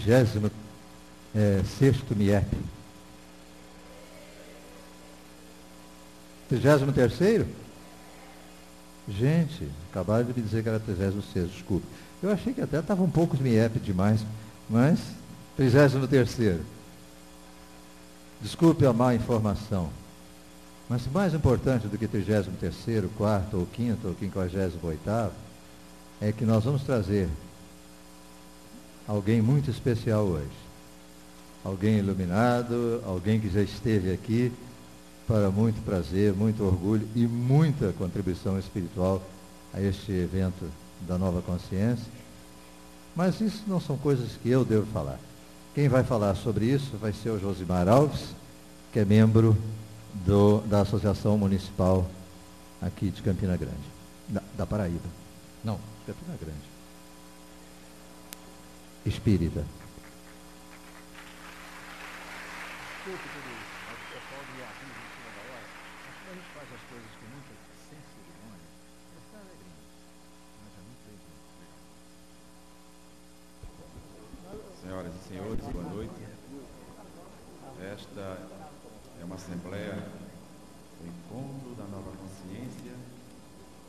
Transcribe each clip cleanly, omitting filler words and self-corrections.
36º MIEP. 33º? Gente, acabaram de me dizer que era 36º, desculpe. Eu achei que até estavam poucos MIEP demais, mas 33º. Desculpe a má informação. Mas mais importante do que 33º, 4º, ou 5º, ou 58º, é que nós vamos trazer alguém muito especial hoje. Alguém iluminado, alguém que já esteve aqui, para muito prazer, muito orgulho e muita contribuição espiritual a este evento da Nova Consciência. Mas isso não são coisas que eu devo falar. Quem vai falar sobre isso vai ser o Josimar Alves, que é membro da Associação Municipal aqui de Campina Grande. Da Paraíba. Não, Campina Grande. Espírita. Desculpe tudo isso, mas o pessoal me avisa em cima da hora. Mas quando a gente faz as coisas com muita sem cerimônia, vai ficar alegrinho. Mas é muito bem. Senhoras e senhores, boa noite. Esta é uma assembleia, o encontro da Nova Consciência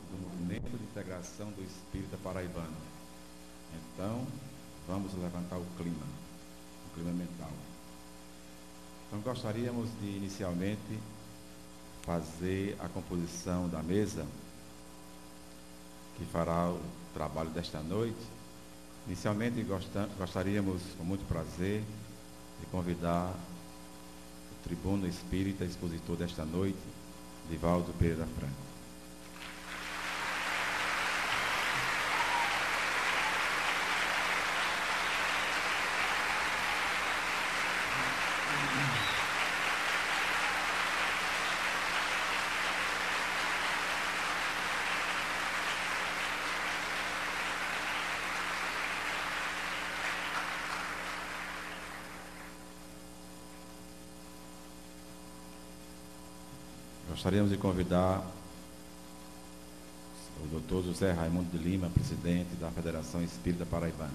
do Movimento de Integração do Espírita Paraibano. Então, vamos levantar o clima mental. Então, gostaríamos de, inicialmente, fazer a composição da mesa, que fará o trabalho desta noite. Inicialmente, gostaríamos, com muito prazer, de convidar o tribuno espírita expositor desta noite, Divaldo Pereira Franco. Gostaríamos de convidar o Dr. José Raimundo de Lima, presidente da Federação Espírita Paraibana.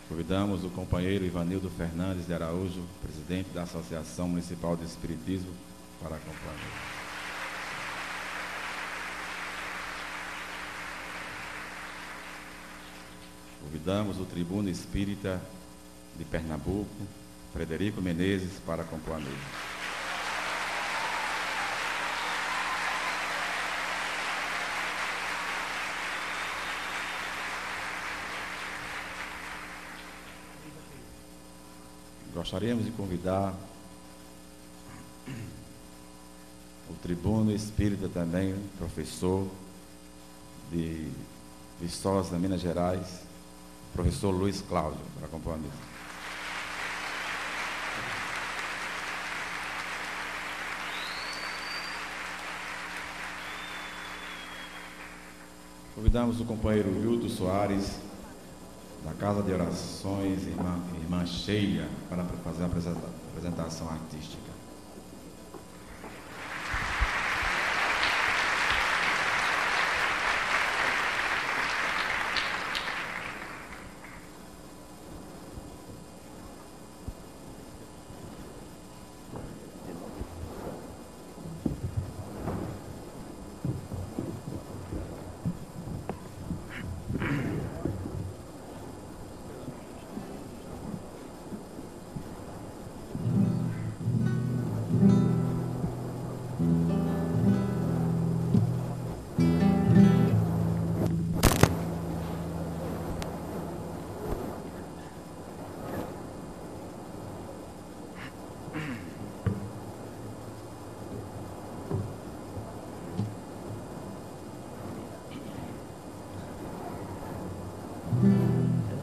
Convidamos o companheiro Ivanildo Fernandes de Araújo, presidente da Associação Municipal de Espiritismo, para acompanhar. Convidamos o tribuno espírita de Pernambuco, Frederico Menezes, para compor a mesa. Gostaríamos de convidar o tribuno espírita também, professor de Viçosa, Minas Gerais, professor Luiz Cláudio, para compor a mesa. Convidamos o companheiro Hildo Soares, da Casa de Orações Irmã Sheila, para fazer a apresentação artística.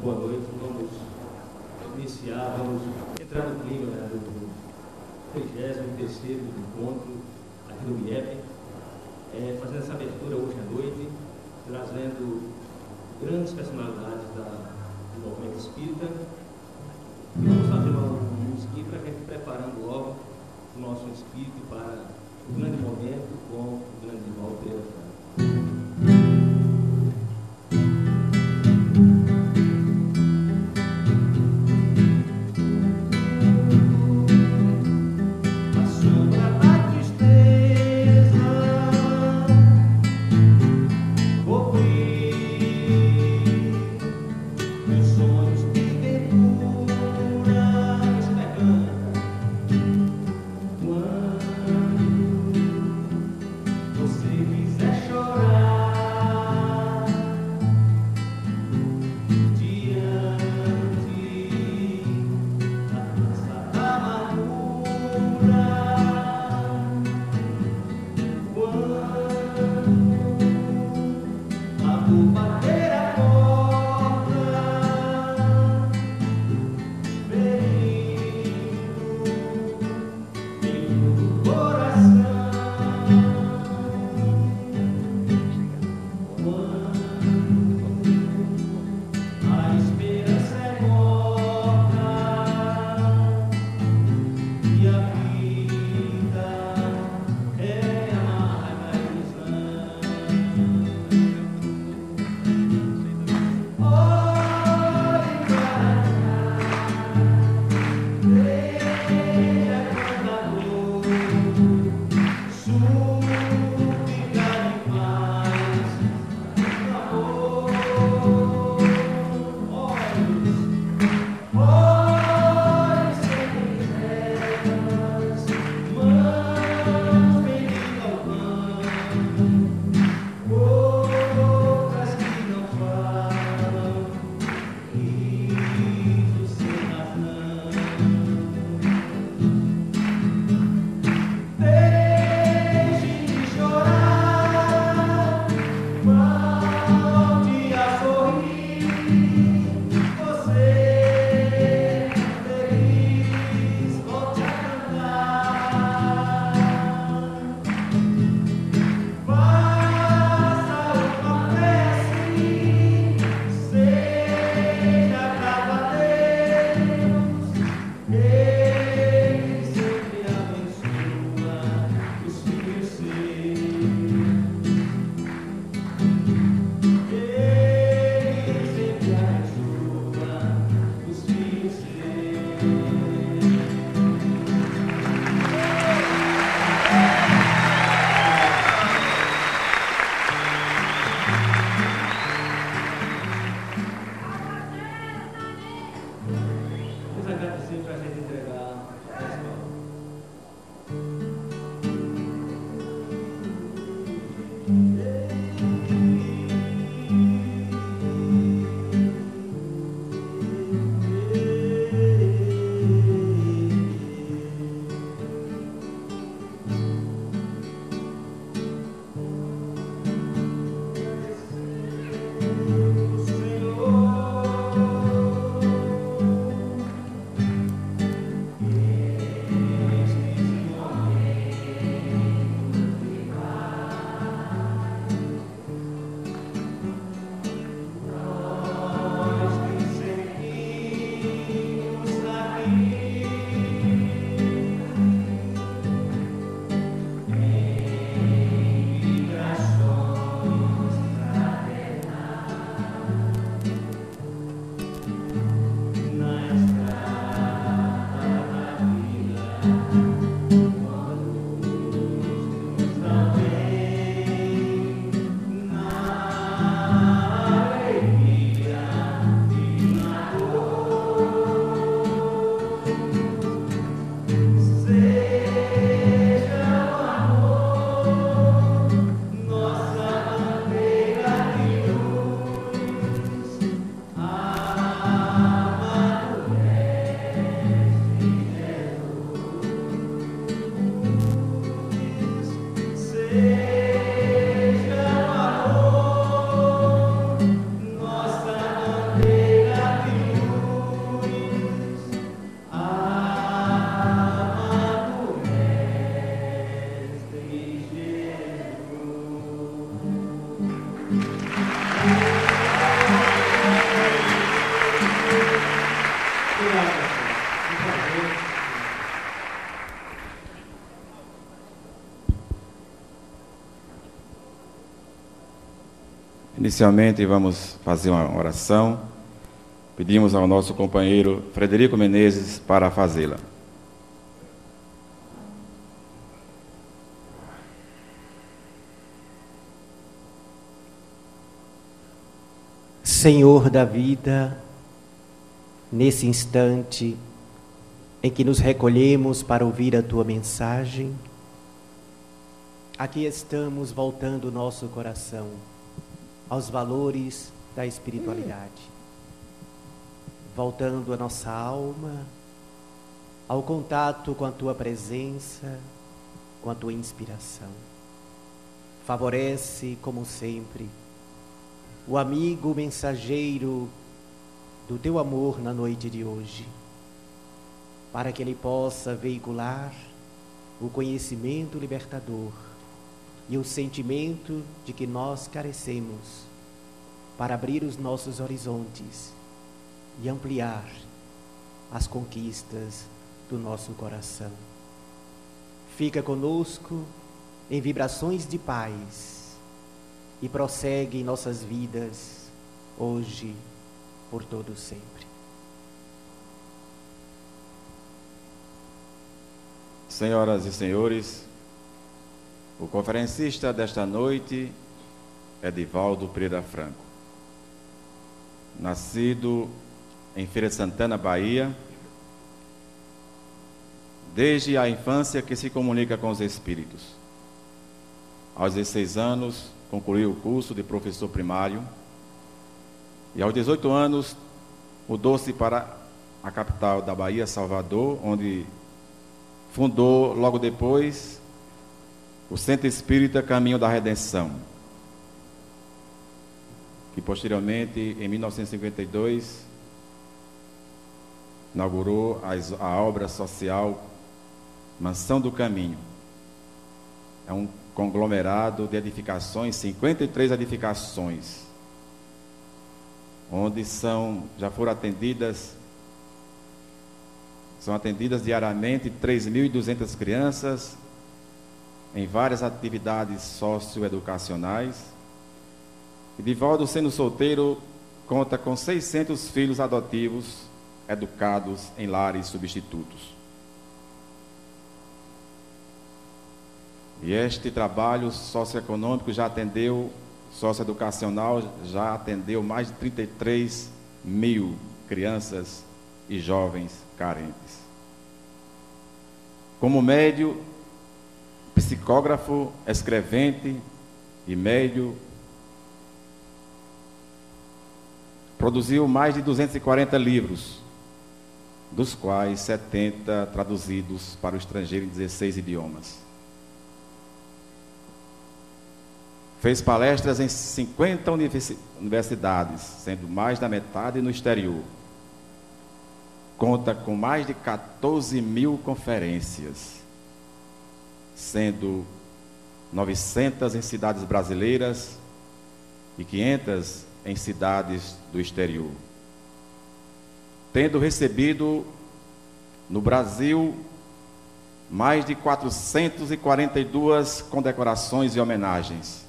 Boa noite, vamos iniciar, vamos entrar no clima, né, do 33º encontro aqui no MIEP, fazendo essa abertura hoje à noite, trazendo grandes personalidades do movimento espírita, e vamos fazer um esquema para a gente preparando logo o nosso espírito para um grande momento com o grande Walter. Inicialmente, vamos fazer uma oração. Pedimos ao nosso companheiro Frederico Menezes para fazê-la. Senhor da vida, nesse instante em que nos recolhemos para ouvir a Tua mensagem, aqui estamos voltando o nosso coração aos valores da espiritualidade, voltando a nossa alma ao contato com a Tua presença, com a Tua inspiração. Favorece, como sempre, o amigo mensageiro do Teu amor na noite de hoje, para que ele possa veicular o conhecimento libertador e o sentimento de que nós carecemos para abrir os nossos horizontes e ampliar as conquistas do nosso coração. Fica conosco em vibrações de paz e prossegue em nossas vidas, hoje, por todo sempre. Senhoras e senhores, o conferencista desta noite é Divaldo Pereira Franco. Nascido em Feira de Santana, Bahia, desde a infância que se comunica com os espíritos. Aos 16 anos, concluiu o curso de professor primário e aos 18 anos mudou-se para a capital da Bahia, Salvador, onde fundou logo depois o Centro Espírita Caminho da Redenção, que posteriormente, em 1952, inaugurou a obra social Mansão do Caminho. É um conglomerado de edificações, 53 edificações, onde já foram atendidas, são atendidas diariamente 3.200 crianças em várias atividades socioeducacionais. E Divaldo, sendo solteiro, conta com 600 filhos adotivos educados em lares substitutos. E este trabalho socioeconômico socioeducacional, já atendeu mais de 33 mil crianças e jovens carentes. Como médio, psicógrafo, escrevente e médio, produziu mais de 240 livros, dos quais 70 traduzidos para o estrangeiro em 16 idiomas. Fez palestras em 50 universidades, sendo mais da metade no exterior. Conta com mais de 14 mil conferências, sendo 900 em cidades brasileiras e 500 em cidades do exterior. Tendo recebido no Brasil mais de 442 condecorações e homenagens,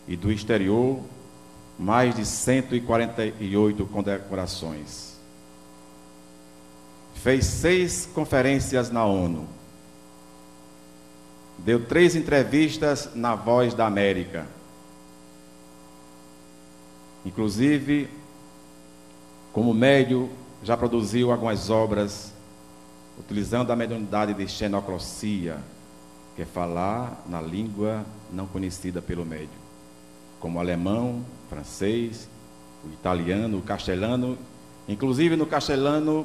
e do exterior, mais de 148 condecorações. Fez 6 conferências na ONU. Deu 3 entrevistas na Voz da América. Inclusive, como médio, já produziu algumas obras utilizando a mediunidade de xenocracia, que é falar na língua não conhecida pelo médium, como alemão, francês, o italiano, o castelhano. Inclusive, no castelhano,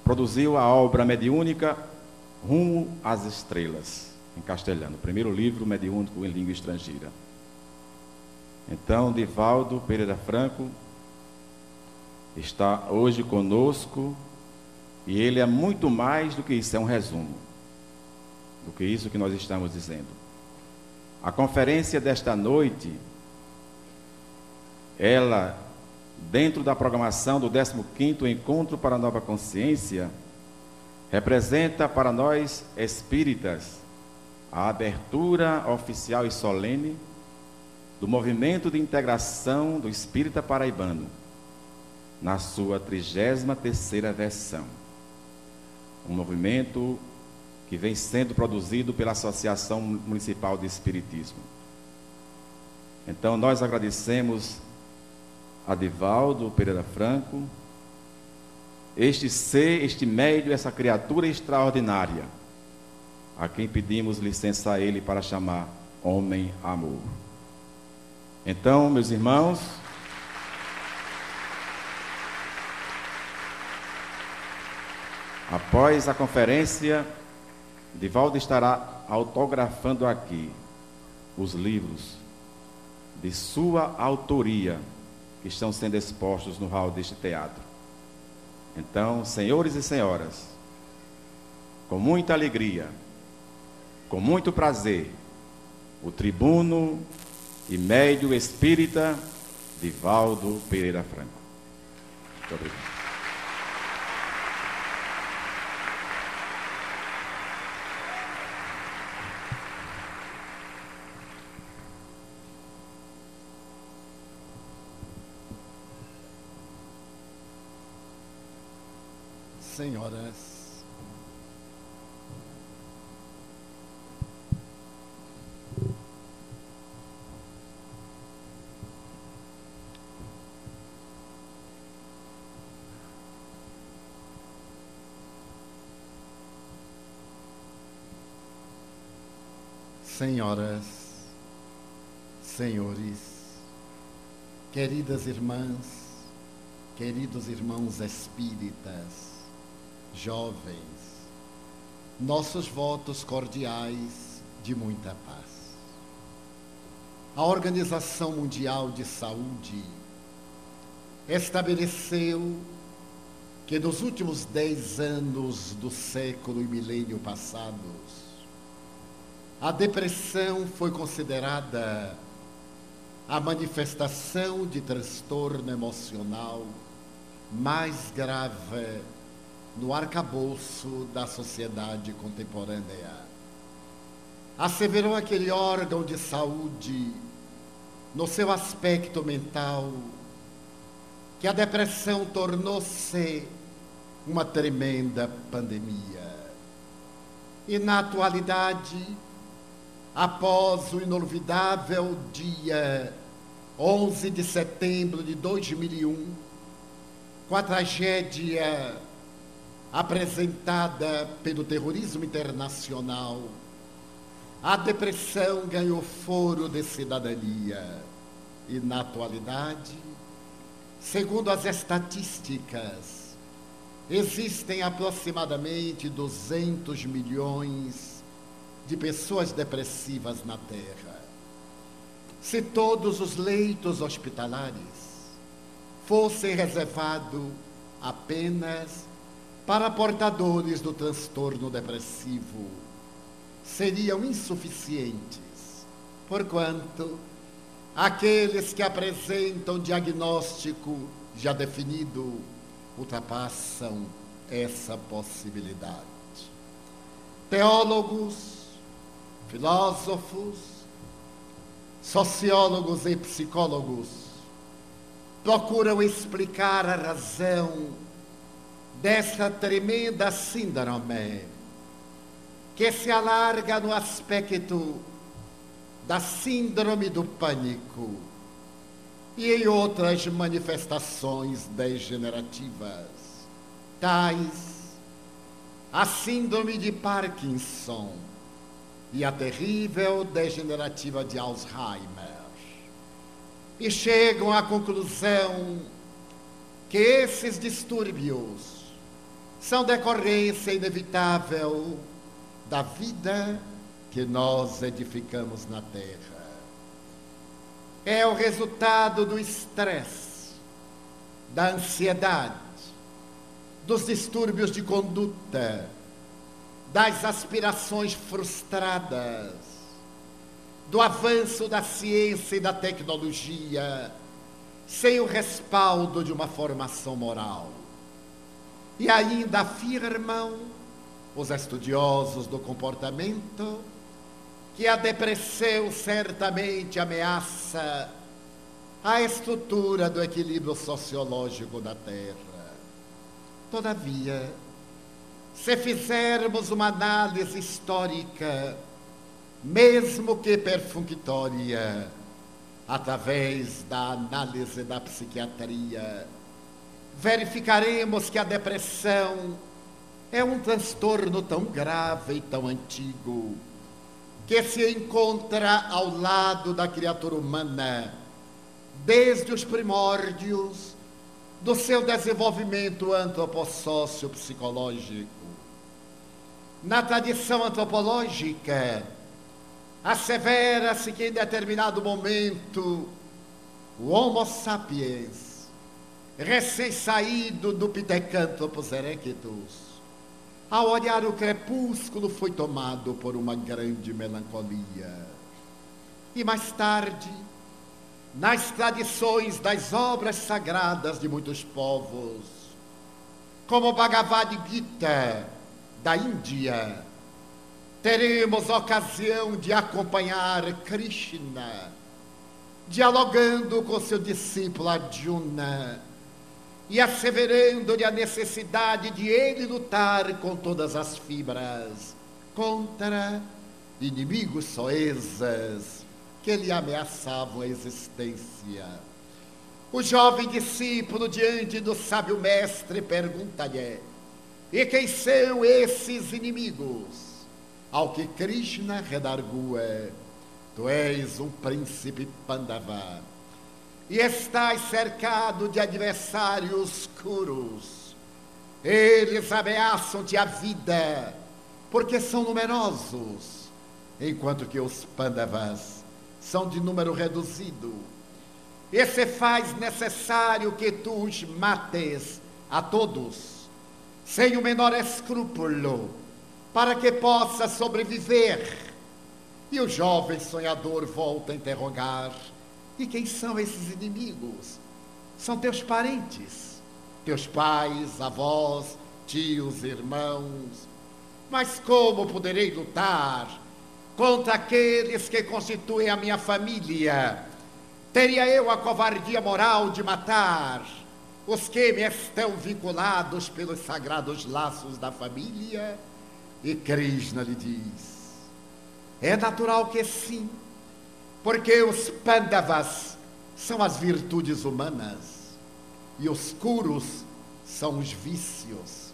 produziu a obra mediúnica Rumo às Estrelas, em castelhano, o primeiro livro mediúnico em língua estrangeira. Então, Divaldo Pereira Franco está hoje conosco, e ele é muito mais do que isso, é um resumo do que isso que nós estamos dizendo. A conferência desta noite, ela, dentro da programação do 15º Encontro para a Nova Consciência, representa para nós espíritas a abertura oficial e solene do Movimento de Integração do Espírita Paraibano, na sua 33ª versão. Um movimento que vem sendo produzido pela Associação Municipal de Espiritismo. Então, nós agradecemos a Divaldo Pereira Franco, este ser, este médium, essa criatura extraordinária, a quem pedimos licença a ele para chamar Homem Amor. Então, meus irmãos, após a conferência, Divaldo estará autografando aqui os livros de sua autoria que estão sendo expostos no hall deste teatro. Então, senhores e senhoras, com muita alegria, com muito prazer, o tribuno e médium espírita Divaldo Pereira Franco. Muito obrigado. Senhoras, senhoras, senhores, queridas irmãs, queridos irmãos espíritas, jovens, nossos votos cordiais de muita paz. A Organização Mundial de Saúde estabeleceu que nos últimos 10 anos do século e milênio passados, a depressão foi considerada a manifestação de transtorno emocional mais grave no arcabouço da sociedade contemporânea. Asseverou aquele órgão de saúde, no seu aspecto mental, que a depressão tornou-se uma tremenda pandemia. E na atualidade, após o inolvidável dia 11 de setembro de 2001, com a tragédia apresentada pelo terrorismo internacional, a depressão ganhou foro de cidadania. E na atualidade, segundo as estatísticas, existem aproximadamente 200 milhões de pessoas depressivas na Terra. Se todos os leitos hospitalares fossem reservados apenas para portadores do transtorno depressivo, seriam insuficientes, porquanto aqueles que apresentam diagnóstico já definido ultrapassam essa possibilidade. Teólogos, filósofos, sociólogos e psicólogos procuram explicar a razão dessa tremenda síndrome que se alarga no aspecto da síndrome do pânico e em outras manifestações degenerativas, tais a síndrome de Parkinson e a terrível degenerativa de Alzheimer. E chegam à conclusão que esses distúrbios são decorrência inevitável da vida que nós edificamos na Terra. É o resultado do estresse, da ansiedade, dos distúrbios de conduta, das aspirações frustradas, do avanço da ciência e da tecnologia, sem o respaldo de uma formação moral. E ainda afirmam os estudiosos do comportamento que a depressão certamente ameaça a estrutura do equilíbrio sociológico da Terra. Todavia, se fizermos uma análise histórica, mesmo que perfunctória, através da análise da psiquiatria, verificaremos que a depressão é um transtorno tão grave e tão antigo, que se encontra ao lado da criatura humana desde os primórdios do seu desenvolvimento antropossócio-psicológico. Na tradição antropológica, assevera-se que em determinado momento o Homo sapiens, recém-saído do Pithecanthropus erectus, ao olhar o crepúsculo, foi tomado por uma grande melancolia. E mais tarde, nas tradições das obras sagradas de muitos povos, como o Bhagavad Gita da Índia, teremos ocasião de acompanhar Krishna dialogando com seu discípulo Arjuna e asseverando-lhe a necessidade de ele lutar com todas as fibras contra inimigos soezas que lhe ameaçavam a existência. O jovem discípulo, diante do sábio mestre, pergunta-lhe: e quem são esses inimigos? Ao que Krishna redargua: tu és um príncipe Pandava e estás cercado de adversários Kurus. Eles ameaçam-te a vida, porque são numerosos, enquanto que os Pandavas são de número reduzido. E se faz necessário que tu os mates a todos, sem o menor escrúpulo, para que possa sobreviver. E o jovem sonhador volta a interrogar: e quem são esses inimigos? São teus parentes, teus pais, avós, tios, irmãos. Mas como poderei lutar contra aqueles que constituem a minha família? Teria eu a covardia moral de matar os que me estão vinculados pelos sagrados laços da família? E Krishna lhe diz: é natural que sim, porque os Pandavas são as virtudes humanas e os Kurus são os vícios.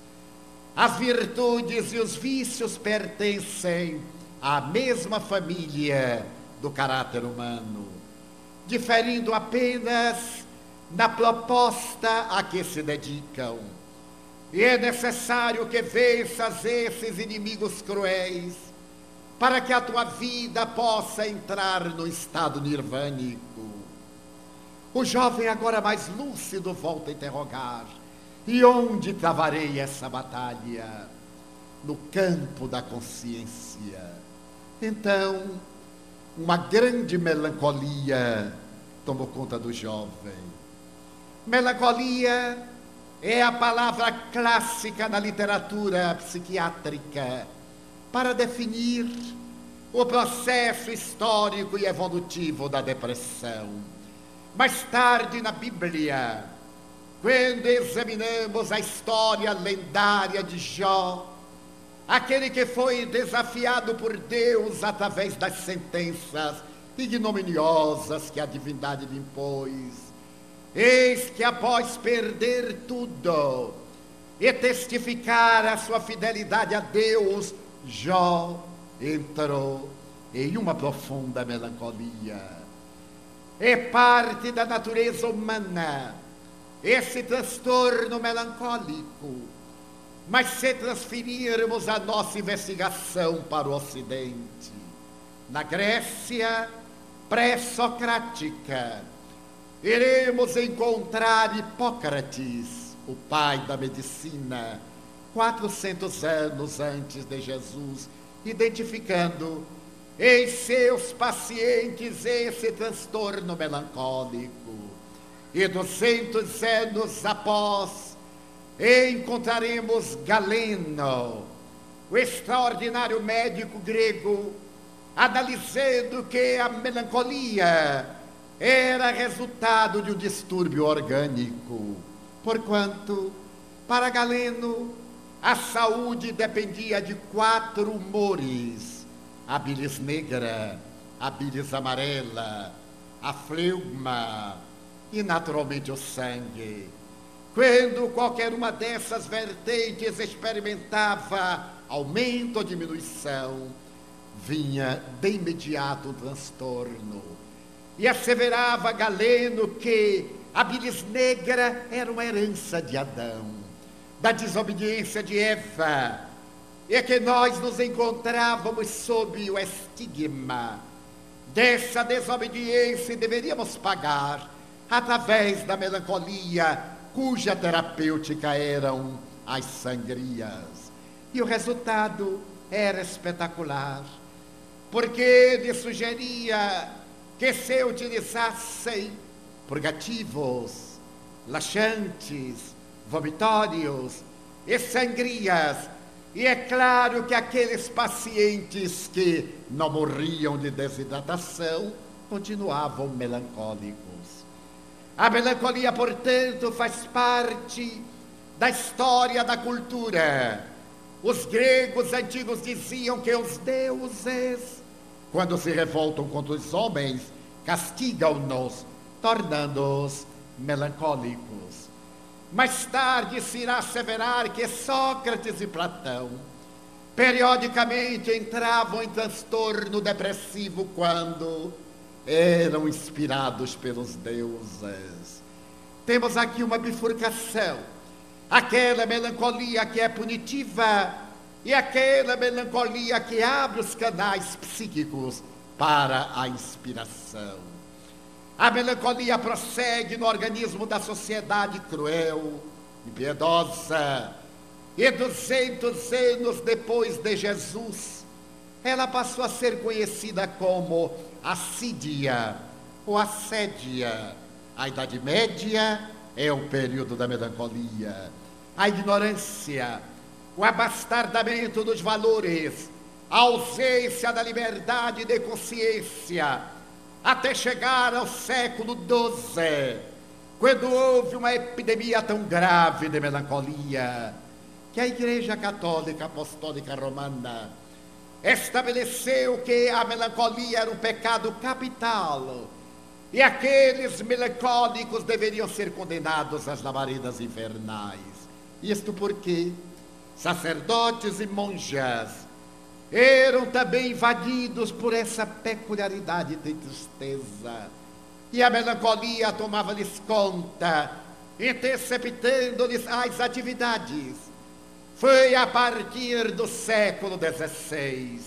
As virtudes e os vícios pertencem à mesma família do caráter humano, diferindo apenas na proposta a que se dedicam. E é necessário que venças esses inimigos cruéis para que a tua vida possa entrar no estado nirvânico. O jovem, agora mais lúcido, volta a interrogar: e onde travarei essa batalha? No campo da consciência. Então, uma grande melancolia tomou conta do jovem. Melancolia é a palavra clássica na literatura psiquiátrica para definir o processo histórico e evolutivo da depressão. Mais tarde, na Bíblia, quando examinamos a história lendária de Jó, aquele que foi desafiado por Deus através das sentenças ignominiosas que a divindade lhe impôs, eis que após perder tudo e testificar a sua fidelidade a Deus, Jó entrou em uma profunda melancolia. É parte da natureza humana esse transtorno melancólico, mas se transferirmos a nossa investigação para o Ocidente, na Grécia pré-socrática, iremos encontrar Hipócrates, o pai da medicina, 400 anos antes de Jesus, identificando em seus pacientes esse transtorno melancólico. E 200 anos após, encontraremos Galeno, o extraordinário médico grego, analisando que a melancolia era resultado de um distúrbio orgânico, porquanto, para Galeno, a saúde dependia de 4 humores: a bilis negra, a bilis amarela, a fleuma e, naturalmente, o sangue. Quando qualquer uma dessas vertentes experimentava aumento ou diminuição, vinha de imediato um transtorno. E asseverava Galeno que a bilis negra era uma herança de Adão, da desobediência de Eva, e que nós nos encontrávamos sob o estigma dessa desobediência e deveríamos pagar através da melancolia, cuja terapêutica eram as sangrias. E o resultado era espetacular, porque ele sugeria que se utilizassem purgativos, laxantes, vomitórios e sangrias. E é claro que aqueles pacientes que não morriam de desidratação continuavam melancólicos. A melancolia, portanto, faz parte da história da cultura. Os gregos antigos diziam que os deuses, quando se revoltam contra os homens, castigam-nos, tornando-os melancólicos. Mais tarde se irá asseverar que Sócrates e Platão periodicamente entravam em transtorno depressivo quando eram inspirados pelos deuses. Temos aqui uma bifurcação: aquela melancolia que é punitiva e aquela melancolia que abre os canais psíquicos para a inspiração. A melancolia prossegue no organismo da sociedade cruel, impiedosa, e 200 anos depois de Jesus, ela passou a ser conhecida como assídia ou assédia. A Idade Média é o período da melancolia. A ignorância, o abastardamento dos valores, a ausência da liberdade de consciência, até chegar ao século XII, quando houve uma epidemia tão grave de melancolia, que a Igreja Católica Apostólica Romana estabeleceu que a melancolia era um pecado capital, e aqueles melancólicos deveriam ser condenados às labaredas infernais. Isto porque sacerdotes e monjas eram também invadidos por essa peculiaridade de tristeza, e a melancolia tomava-lhes conta, interceptando-lhes as atividades. Foi a partir do século XVI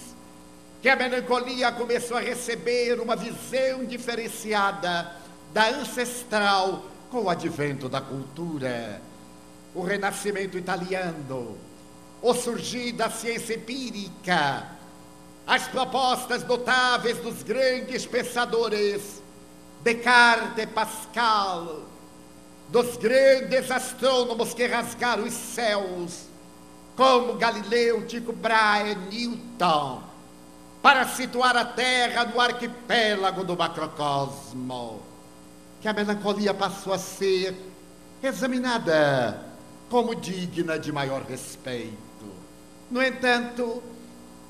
que a melancolia começou a receber uma visão diferenciada da ancestral com o advento da cultura. O Renascimento italiano, o surgir da ciência empírica, as propostas notáveis dos grandes pensadores Descartes e Pascal, dos grandes astrônomos que rasgaram os céus, como Galileu, Tycho Brahe, Newton, para situar a Terra no arquipélago do macrocosmo, que a melancolia passou a ser examinada como digna de maior respeito. No entanto,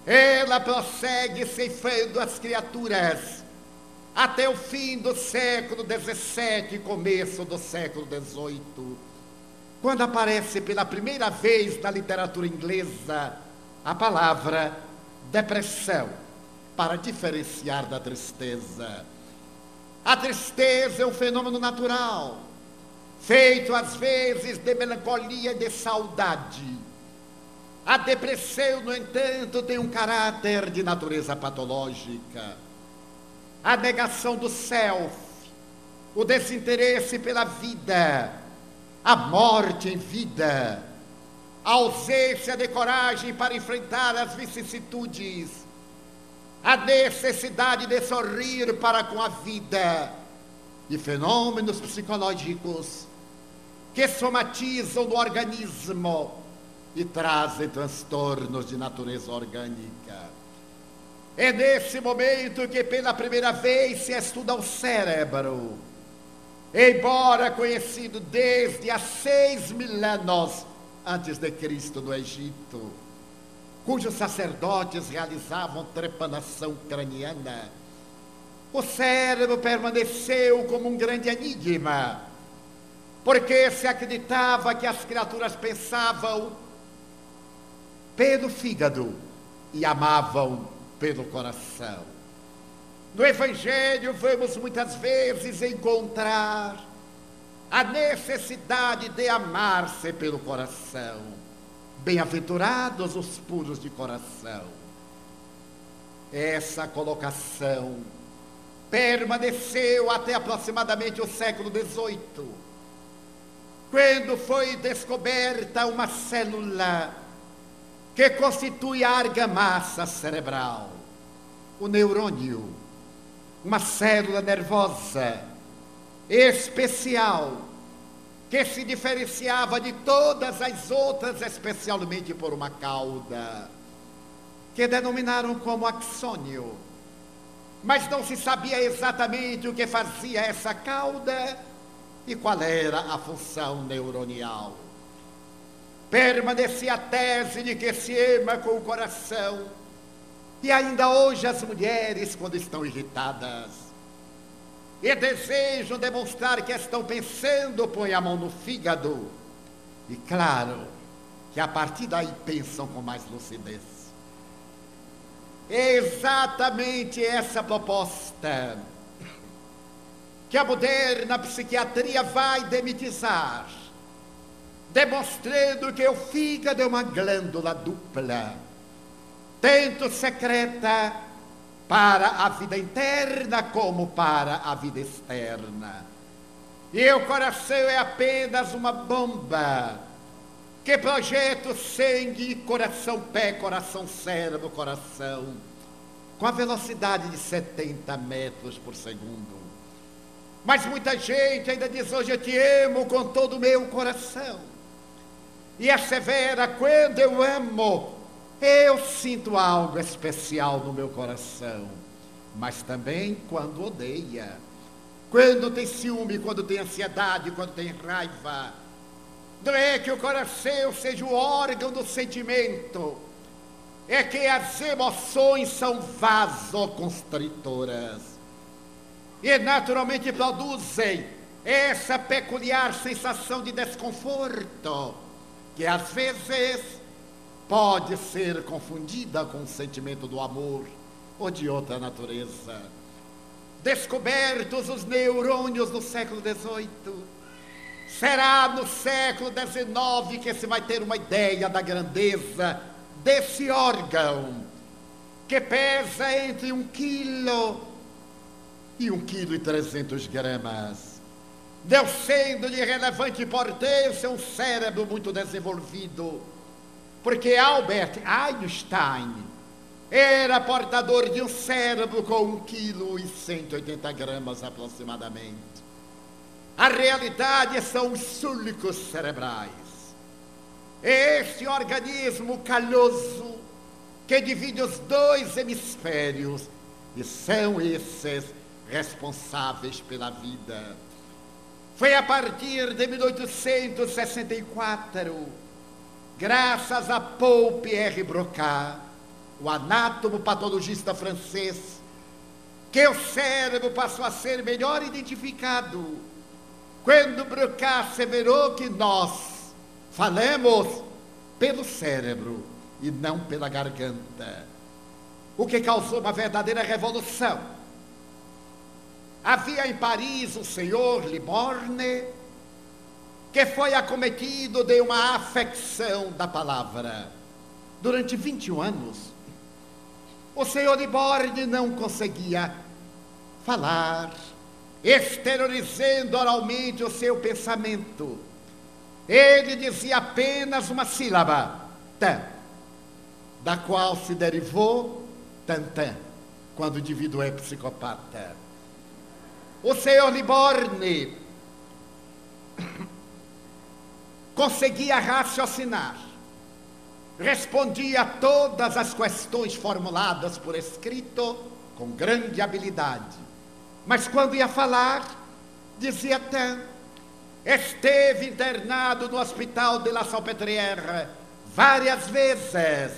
ela prossegue ceifando as criaturas até o fim do século XVII e começo do século XVIII, quando aparece pela primeira vez na literatura inglesa a palavra depressão, para diferenciar da tristeza. A tristeza é um fenômeno natural, feito às vezes de melancolia e de saudade. A depressão, no entanto, tem um caráter de natureza patológica. A negação do self, o desinteresse pela vida, a morte em vida, a ausência de coragem para enfrentar as vicissitudes, a necessidade de sorrir para com a vida e fenômenos psicológicos que somatizam no organismo e trazem transtornos de natureza orgânica. É nesse momento que pela primeira vez se estuda o cérebro, embora conhecido desde há 6.000 anos antes de Cristo no Egito, cujos sacerdotes realizavam trepanação craniana. O cérebro permaneceu como um grande enigma, porque se acreditava que as criaturas pensavam pelo fígado e amavam pelo coração. No Evangelho vamos muitas vezes encontrar a necessidade de amar-se pelo coração. Bem-aventurados os puros de coração. Essa colocação permaneceu até aproximadamente o século XVIII, quando foi descoberta uma célula que constitui a argamassa cerebral, o neurônio, uma célula nervosa especial, que se diferenciava de todas as outras, especialmente por uma cauda, que denominaram como axônio. Mas não se sabia exatamente o que fazia essa cauda e qual era a função neuronial. Permanecia a tese de que se ama com o coração, e ainda hoje as mulheres, quando estão irritadas e desejam demonstrar que estão pensando, põem a mão no fígado, e claro, que a partir daí pensam com mais lucidez. É exatamente essa proposta que a moderna psiquiatria vai demitizar, demonstrando que o fígado é uma glândula dupla, tanto secreta para a vida interna como para a vida externa. E o coração é apenas uma bomba que projeta o sangue, coração-pé, coração-cérebro, coração, com a velocidade de 70 metros por segundo. Mas muita gente ainda diz: hoje eu te amo com todo o meu coração. E assevera: quando eu amo, eu sinto algo especial no meu coração. Mas também quando odeia, quando tem ciúme, quando tem ansiedade, quando tem raiva. Não é que o coração seja o órgão do sentimento, é que as emoções são vasoconstritoras e naturalmente produzem essa peculiar sensação de desconforto, que às vezes pode ser confundida com o sentimento do amor ou de outra natureza. Descobertos os neurônios no século XVIII, será no século XIX que se vai ter uma ideia da grandeza desse órgão, que pesa entre 1 quilo e 1,3 kg, não sendo de relevante importância um cérebro muito desenvolvido, porque Albert Einstein era portador de um cérebro com 1,180 kg aproximadamente. A realidade são os súlicos cerebrais. Este organismo calhoso que divide os 2 hemisférios, e são esses responsáveis pela vida. Foi a partir de 1864, graças a Paul Pierre Broca, o anátomo patologista francês, que o cérebro passou a ser melhor identificado, quando Broca asseverou que nós falamos pelo cérebro e não pela garganta, o que causou uma verdadeira revolução. Havia em Paris um senhor Liborne, que foi acometido de uma afecção da palavra. Durante 21 anos, o senhor Liborne não conseguia falar, exteriorizando oralmente o seu pensamento. Ele dizia apenas uma sílaba, tan, da qual se derivou tantã, quando o indivíduo é psicopata. O senhor Liborne conseguia raciocinar, respondia a todas as questões formuladas por escrito com grande habilidade. Mas quando ia falar, dizia até: esteve internado no Hospital de la Salpêtrière várias vezes,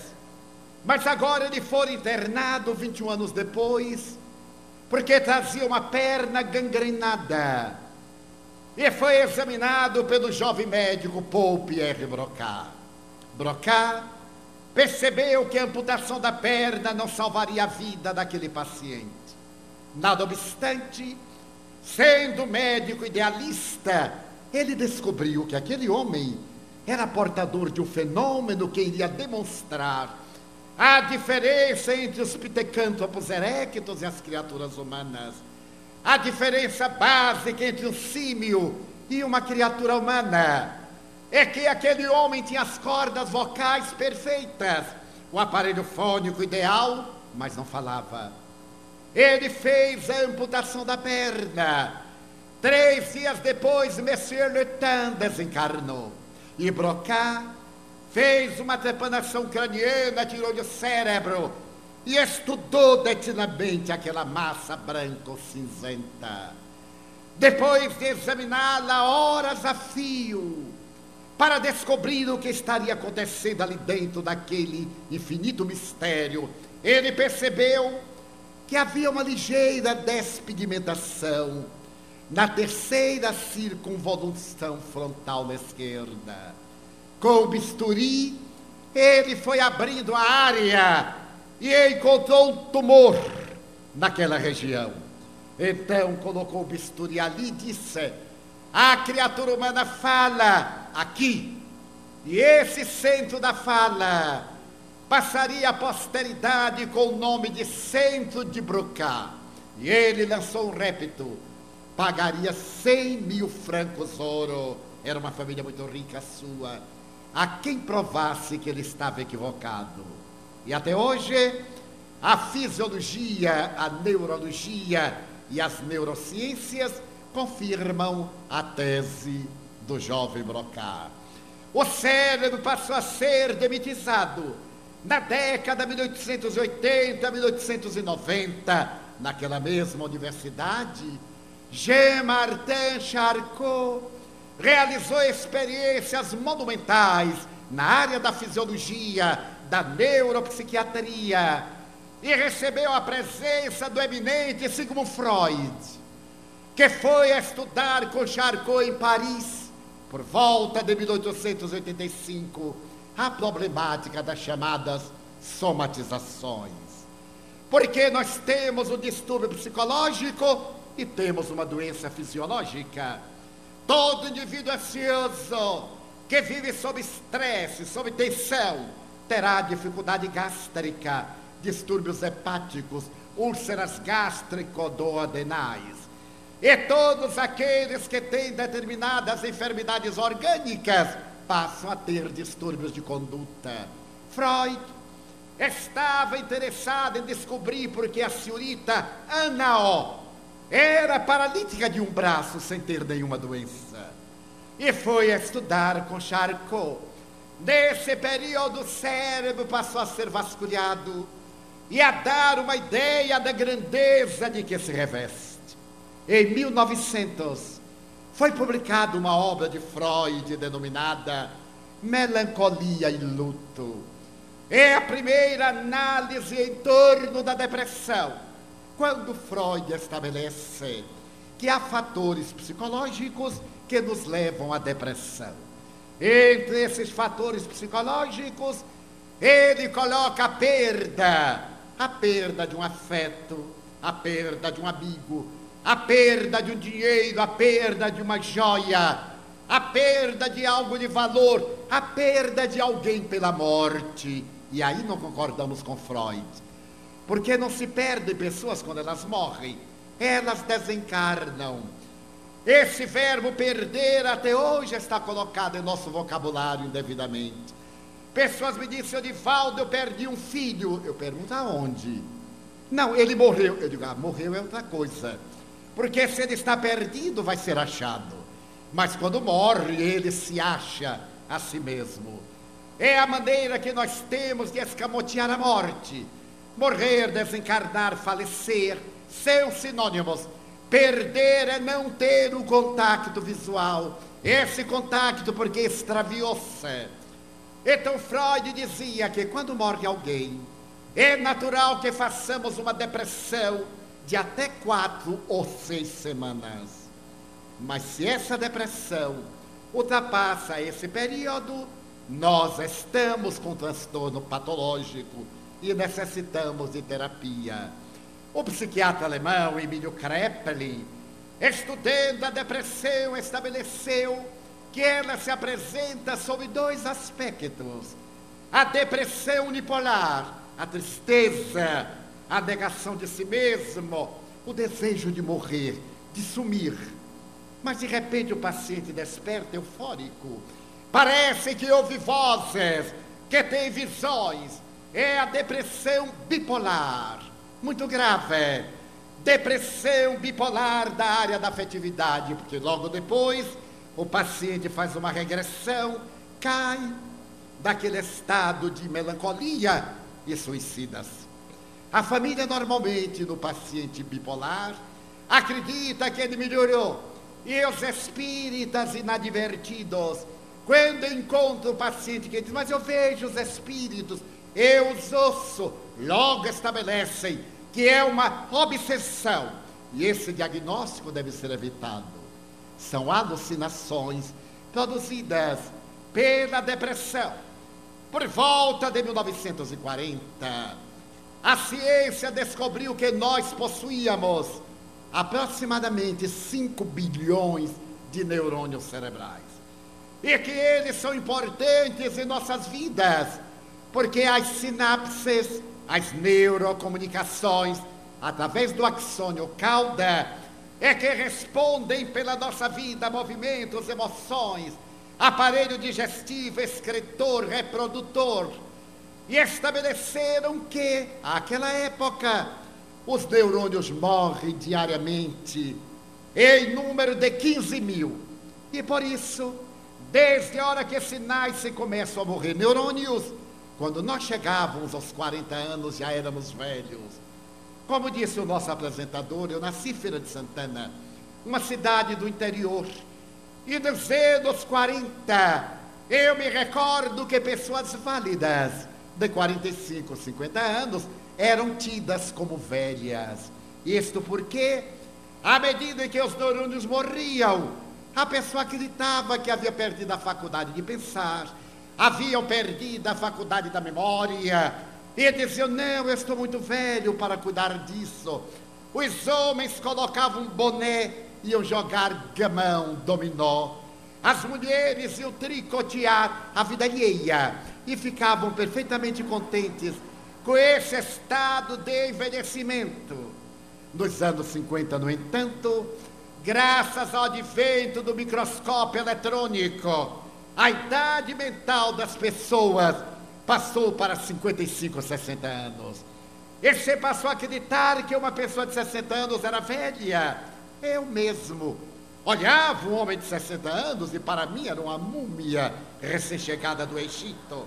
mas agora ele foi internado 21 anos depois, porque trazia uma perna gangrenada, e foi examinado pelo jovem médico Paul Pierre Broca. Broca percebeu que a amputação da perna não salvaria a vida daquele paciente. Nada obstante, sendo médico idealista, ele descobriu que aquele homem era portador de um fenômeno que iria demonstrar a diferença entre os pitecântropos erectos e as criaturas humanas, a diferença básica entre um símio e uma criatura humana é que aquele homem tinha as cordas vocais perfeitas, o aparelho fônico ideal, mas não falava. Ele fez a amputação da perna. 3 dias depois, Monsieur Letin desencarnou. E Broca fez uma trepanação craniana, tirou-lhe o cérebro e estudou detinamente aquela massa branco-cinzenta. Depois de examiná-la horas a fio, para descobrir o que estaria acontecendo ali dentro daquele infinito mistério, ele percebeu que havia uma ligeira despigmentação na terceira circunvolução frontal na esquerda. Com o bisturi, ele foi abrindo a área e encontrou um tumor naquela região. Então colocou o bisturi ali e disse: a criatura humana fala aqui, e esse centro da fala passaria à posteridade com o nome de Centro de Broca. E ele lançou um repto: pagaria 100.000 francos ouro, era uma família muito rica sua, a quem provasse que ele estava equivocado. E até hoje, a fisiologia, a neurologia e as neurociências confirmam a tese do jovem Broca. O cérebro passou a ser demitizado na década de 1880, 1890, naquela mesma universidade. Jean-Martin Charcot realizou experiências monumentais na área da fisiologia, da neuropsiquiatria, e recebeu a presença do eminente Sigmund Freud, que foi estudar com Charcot em Paris, por volta de 1885, a problemática das chamadas somatizações. Porque nós temos um distúrbio psicológico e temos uma doença fisiológica. Todo indivíduo ansioso que vive sob estresse, sob tensão, terá dificuldade gástrica, distúrbios hepáticos, úlceras gástrico-duodenais. E todos aqueles que têm determinadas enfermidades orgânicas passam a ter distúrbios de conduta. Freud estava interessado em descobrir por que a senhorita Ana O era paralítica de um braço sem ter nenhuma doença. E foi estudar com Charcot. Nesse período, o cérebro passou a ser vasculhado e a dar uma ideia da grandeza de que se reveste. Em 1900, foi publicada uma obra de Freud denominada Melancolia e Luto. É a primeira análise em torno da depressão, quando Freud estabelece que há fatores psicológicos que nos levam à depressão. Entre esses fatores psicológicos, ele coloca a perda de um afeto, a perda de um amigo, a perda de um dinheiro, a perda de uma joia, a perda de algo de valor, a perda de alguém pela morte. E aí não concordamos com Freud, porque não se perdem pessoas quando elas morrem, elas desencarnam. Esse verbo perder até hoje está colocado em nosso vocabulário indevidamente. Pessoas me dizem: seu Divaldo, eu perdi um filho. Eu pergunto: aonde? Não, ele morreu. Eu digo: morreu é outra coisa, porque se ele está perdido vai ser achado, mas quando morre ele se acha a si mesmo. É a maneira que nós temos de escamotear a morte. Morrer, desencarnar, falecer, seus sinônimos. Perder é não ter o contato visual. Esse contato porque extraviou-se. Então Freud dizia que quando morre alguém, é natural que façamos uma depressão de até 4 ou 6 semanas. Mas se essa depressão ultrapassa esse período, nós estamos com transtorno patológico e necessitamos de terapia. O psiquiatra alemão Emílio Kraepelin, estudando a depressão, estabeleceu que ela se apresenta sob 2 aspectos. A depressão unipolar, a tristeza, a negação de si mesmo, o desejo de morrer, de sumir. Mas de repente o paciente desperta eufórico. Parece que ouve vozes, que tem visões. É a depressão bipolar, muito grave. Depressão bipolar da área da afetividade, porque logo depois o paciente faz uma regressão, cai daquele estado de melancolia e suicida-se. A família normalmente no paciente bipolar acredita que ele melhorou. E os espíritas inadvertidos, quando encontram o paciente que diz, mas eu vejo os espíritos, eu os ouço, logo estabelecem que é uma obsessão. E esse diagnóstico deve ser evitado. São alucinações produzidas pela depressão. Por volta de 1940, a ciência descobriu que nós possuíamos aproximadamente 5 bilhões de neurônios cerebrais. E que eles são importantes em nossas vidas, porque as sinapses, as neurocomunicações, através do axônio cauda, é que respondem pela nossa vida, movimentos, emoções, aparelho digestivo, excretor, reprodutor. E estabeleceram que, àquela época, os neurônios morrem diariamente em número de 15 mil. E por isso, desde a hora que sinais se começam a morrer neurônios, quando nós chegávamos aos 40 anos, já éramos velhos. Como disse o nosso apresentador, eu nasci em Feira de Santana, uma cidade do interior. E nos anos 40, eu me recordo que pessoas válidas, de 45, 50 anos, eram tidas como velhas. Isto porque, à medida que os neurônios morriam, a pessoa acreditava que havia perdido a faculdade de pensar, haviam perdido a faculdade da memória, e diziam, não, eu estou muito velho para cuidar disso. Os homens colocavam um boné e iam jogar gamão, dominó. As mulheres iam tricotear a vida alheia e ficavam perfeitamente contentes com esse estado de envelhecimento. Nos anos 50, no entanto, graças ao advento do microscópio eletrônico, a idade mental das pessoas passou para 55, 60 anos. E você passou a acreditar que uma pessoa de 60 anos era velha. Eu mesmo olhava um homem de 60 anos e para mim era uma múmia recém-chegada do Egito.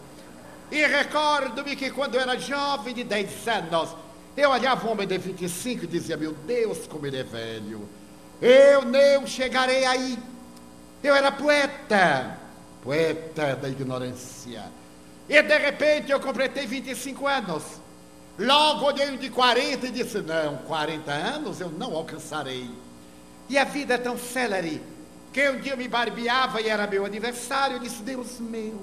E recordo-me que quando eu era jovem de 10 anos, eu olhava um homem de 25 e dizia, meu Deus, como ele é velho. Eu não chegarei aí. Eu era poeta da ignorância. E de repente eu completei 25 anos. Logo olhei um de 40 e disse, não, 40 anos eu não alcançarei. E a vida é tão célere, que um dia eu me barbeava e era meu aniversário, eu disse, Deus meu,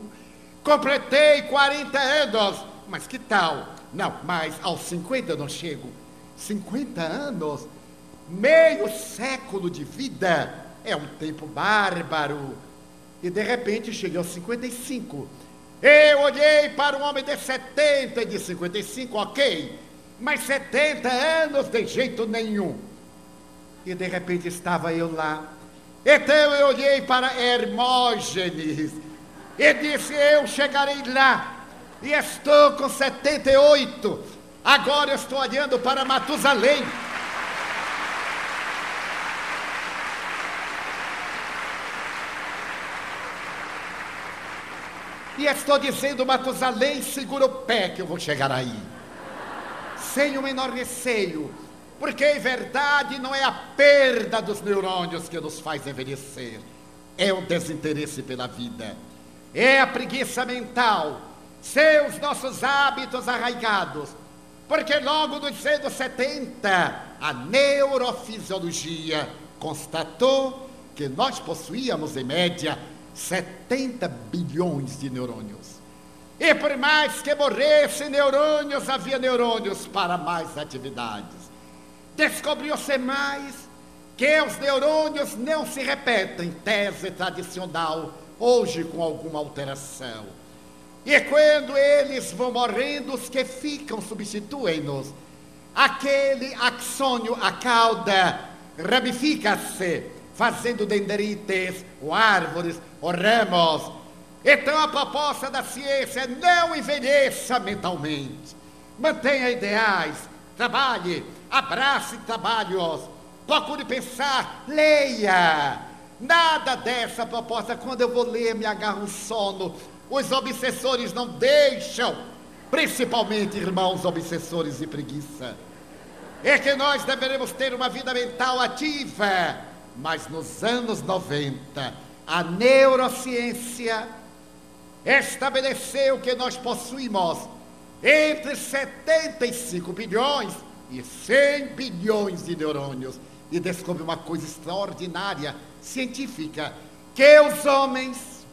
completei 40 anos, mas que tal? Não, mas aos 50 eu não chego. 50 anos, meio século de vida, é um tempo bárbaro. E de repente cheguei aos 55. Eu olhei para um homem de 70 e de 55, ok, mas 70 anos de jeito nenhum. E de repente estava eu lá. Então eu olhei para Hermógenes e disse, eu chegarei lá. E estou com 78. Agora eu estou olhando para Matusalém. E estou dizendo, Matusalém, segura o pé que eu vou chegar aí. Sem o menor receio, porque em verdade não é a perda dos neurônios que nos faz envelhecer, é o desinteresse pela vida, é a preguiça mental, são os nossos hábitos arraigados, porque logo nos anos 70, a neurofisiologia constatou que nós possuíamos, em média, 70 bilhões de neurônios. E por mais que morressem neurônios, havia neurônios para mais atividades. Descobriu-se mais que os neurônios não se repetem, tese tradicional, hoje com alguma alteração. E quando eles vão morrendo, os que ficam substituem-nos. Aquele axônio, a cauda, ramifica-se, fazendo dendrites, ou árvores, ou ramos. Então a proposta da ciência é não envelheça mentalmente, mantenha ideais, trabalhe, abrace trabalhos, procure pensar, leia. Nada dessa proposta, quando eu vou ler me agarro um sono, os obsessores não deixam, principalmente irmãos obsessores de preguiça. É que nós deveremos ter uma vida mental ativa, mas nos anos 90, a neurociência estabeleceu que nós possuímos entre 75 bilhões e 100 bilhões de neurônios. E descobre uma coisa extraordinária, científica, que os homens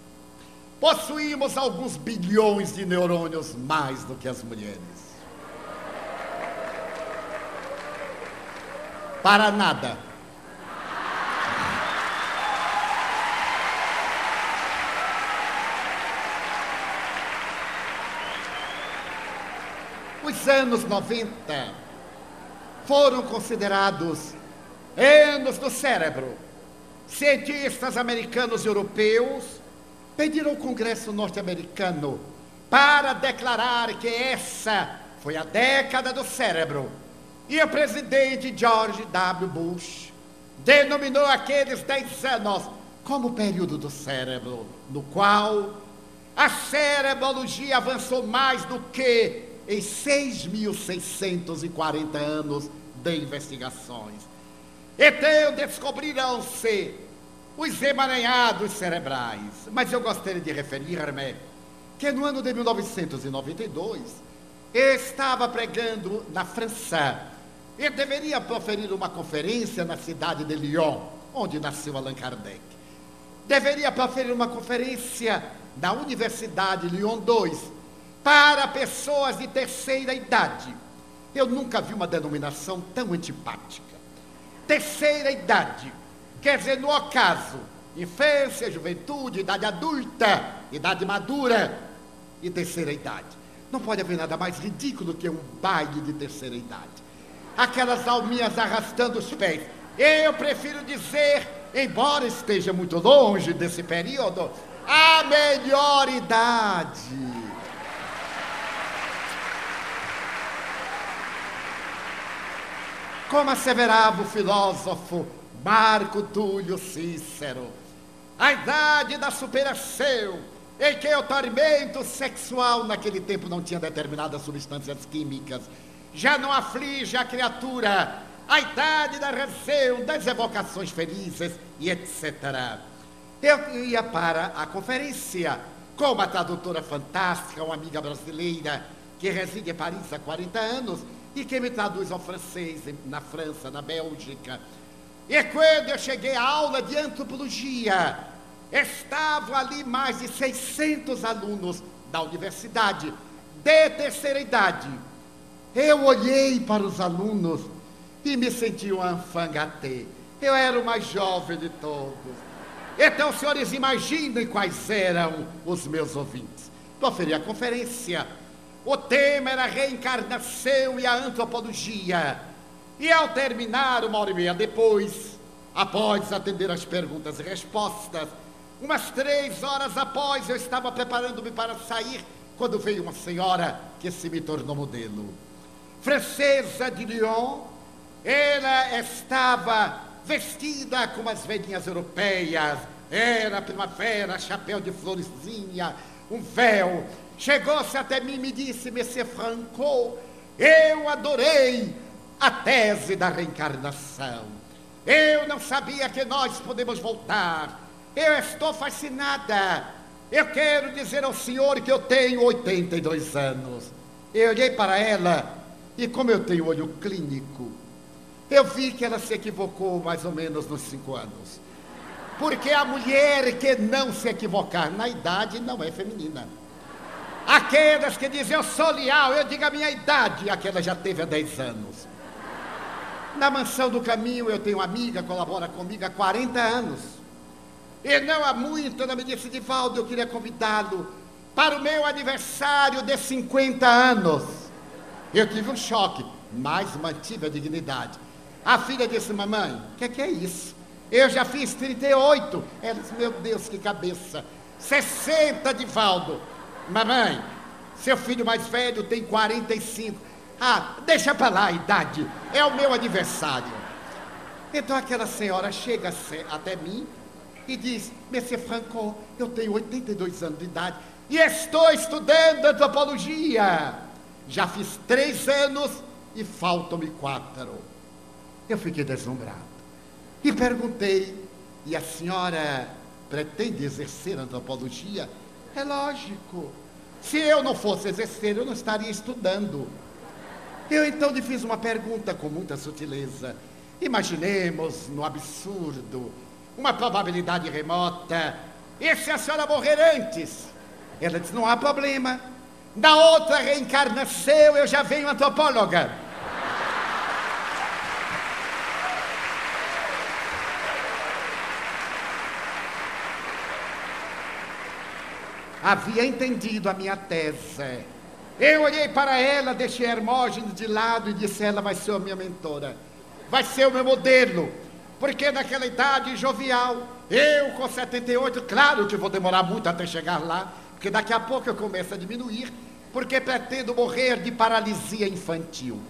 possuímos alguns bilhões de neurônios mais do que as mulheres. Para nada. Os anos 90 foram considerados anos do cérebro. Cientistas americanos e europeus pediram ao Congresso norte-americano para declarar que essa foi a década do cérebro. E o presidente George W. Bush denominou aqueles 10 anos como o período do cérebro, no qual a cerebrologia avançou mais do que em 6.640 anos de investigações. Então descobriram-se os emaranhados cerebrais. Mas eu gostaria de referir-me que no ano de 1992, eu estava pregando na França. Eu deveria proferir uma conferência na cidade de Lyon, onde nasceu Allan Kardec. Deveria proferir uma conferência na Universidade Lyon 2, para pessoas de terceira idade. Eu nunca vi uma denominação tão antipática. Terceira idade, quer dizer, no ocaso, infância, juventude, idade adulta, idade madura e terceira idade. Não pode haver nada mais ridículo que um baile de terceira idade. Aquelas alminhas arrastando os pés. Eu prefiro dizer, embora esteja muito longe desse período, a melhor idade. Como asseverava o filósofo Marco Túlio Cícero, a idade da superação, em que o tormento sexual naquele tempo não tinha determinadas substâncias químicas, já não aflige a criatura, a idade da razão, das evocações felizes e etc. Eu ia para a conferência com uma tradutora fantástica, uma amiga brasileira que reside em Paris há 40 anos, e que me traduz ao francês na França, na Bélgica. E quando eu cheguei à aula de antropologia, estavam ali mais de 600 alunos da universidade, de terceira idade. Eu olhei para os alunos e me senti um enfant gâté. Eu era o mais jovem de todos. Então, senhores, imaginem quais eram os meus ouvintes. Proferi a conferência. O tema era a reencarnação e a antropologia. E ao terminar, 1h30 depois, após atender as perguntas e respostas, umas 3 horas após, eu estava preparando-me para sair, quando veio uma senhora que se me tornou modelo. Francesa de Lyon, ela estava vestida como as velhinhas europeias, era primavera, chapéu de florezinha, um véu. Chegou-se até mim e me disse: Monsieur Franco, eu adorei a tese da reencarnação. Eu não sabia que nós podemos voltar. Eu estou fascinada. Eu quero dizer ao senhor que eu tenho 82 anos. Eu olhei para ela e, como eu tenho olho clínico, eu vi que ela se equivocou mais ou menos nos 5 anos. Porque a mulher que não se equivocar na idade não é feminina. Aquelas que dizem: eu sou leal, eu digo a minha idade, aquela já teve há 10 anos. Na Mansão do Caminho eu tenho uma amiga, colabora comigo há 40 anos. E não há muito ela me disse: Divaldo, eu queria convidá-lo para o meu aniversário de 50 anos. Eu tive um choque, mas mantive a dignidade. A filha disse: mamãe, o que é isso? Eu já fiz 38. Ela disse: meu Deus, que cabeça. 60, Divaldo. Mamãe, seu filho mais velho tem 45. Ah, deixa para lá a idade, é o meu aniversário. Então aquela senhora chega até mim e diz: Monsieur Franco, eu tenho 82 anos de idade e estou estudando antropologia. Já fiz 3 anos e faltam-me 4. Eu fiquei deslumbrado e perguntei: e a senhora pretende exercer antropologia? É lógico. Se eu não fosse exercer, eu não estaria estudando. Eu então lhe fiz uma pergunta com muita sutileza. Imaginemos, no absurdo, uma probabilidade remota. E se a senhora morrer antes? Ela disse: não há problema. Na outra reencarnação eu já venho antropóloga. Havia entendido a minha tese. Eu olhei para ela, deixei Hermógenes de lado e disse: ela vai ser a minha mentora, vai ser o meu modelo, porque naquela idade jovial, eu com 78, claro que vou demorar muito até chegar lá, porque daqui a pouco eu começo a diminuir, porque pretendo morrer de paralisia infantil.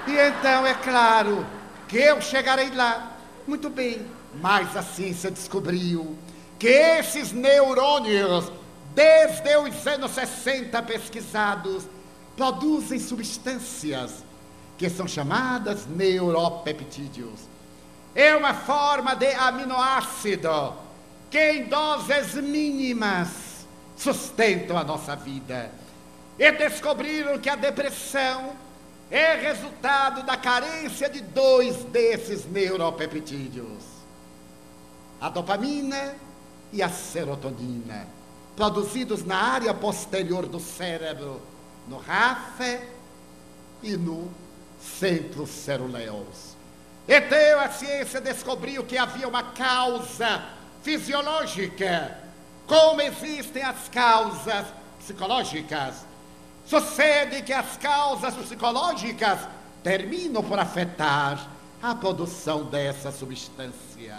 E então é claro que eu chegarei lá. Muito bem, mas a ciência descobriu que esses neurônios, desde os anos 60 pesquisados, produzem substâncias que são chamadas neuropeptídeos. É uma forma de aminoácido que em doses mínimas sustentam a nossa vida. E descobriram que a depressão é resultado da carência de 2 desses neuropeptídeos: a dopamina e a serotonina, produzidos na área posterior do cérebro, no RAF e no centro ceruleus. Então a ciência descobriu que havia uma causa fisiológica, como existem as causas psicológicas. Sucede que as causas psicológicas terminam por afetar a produção dessa substância.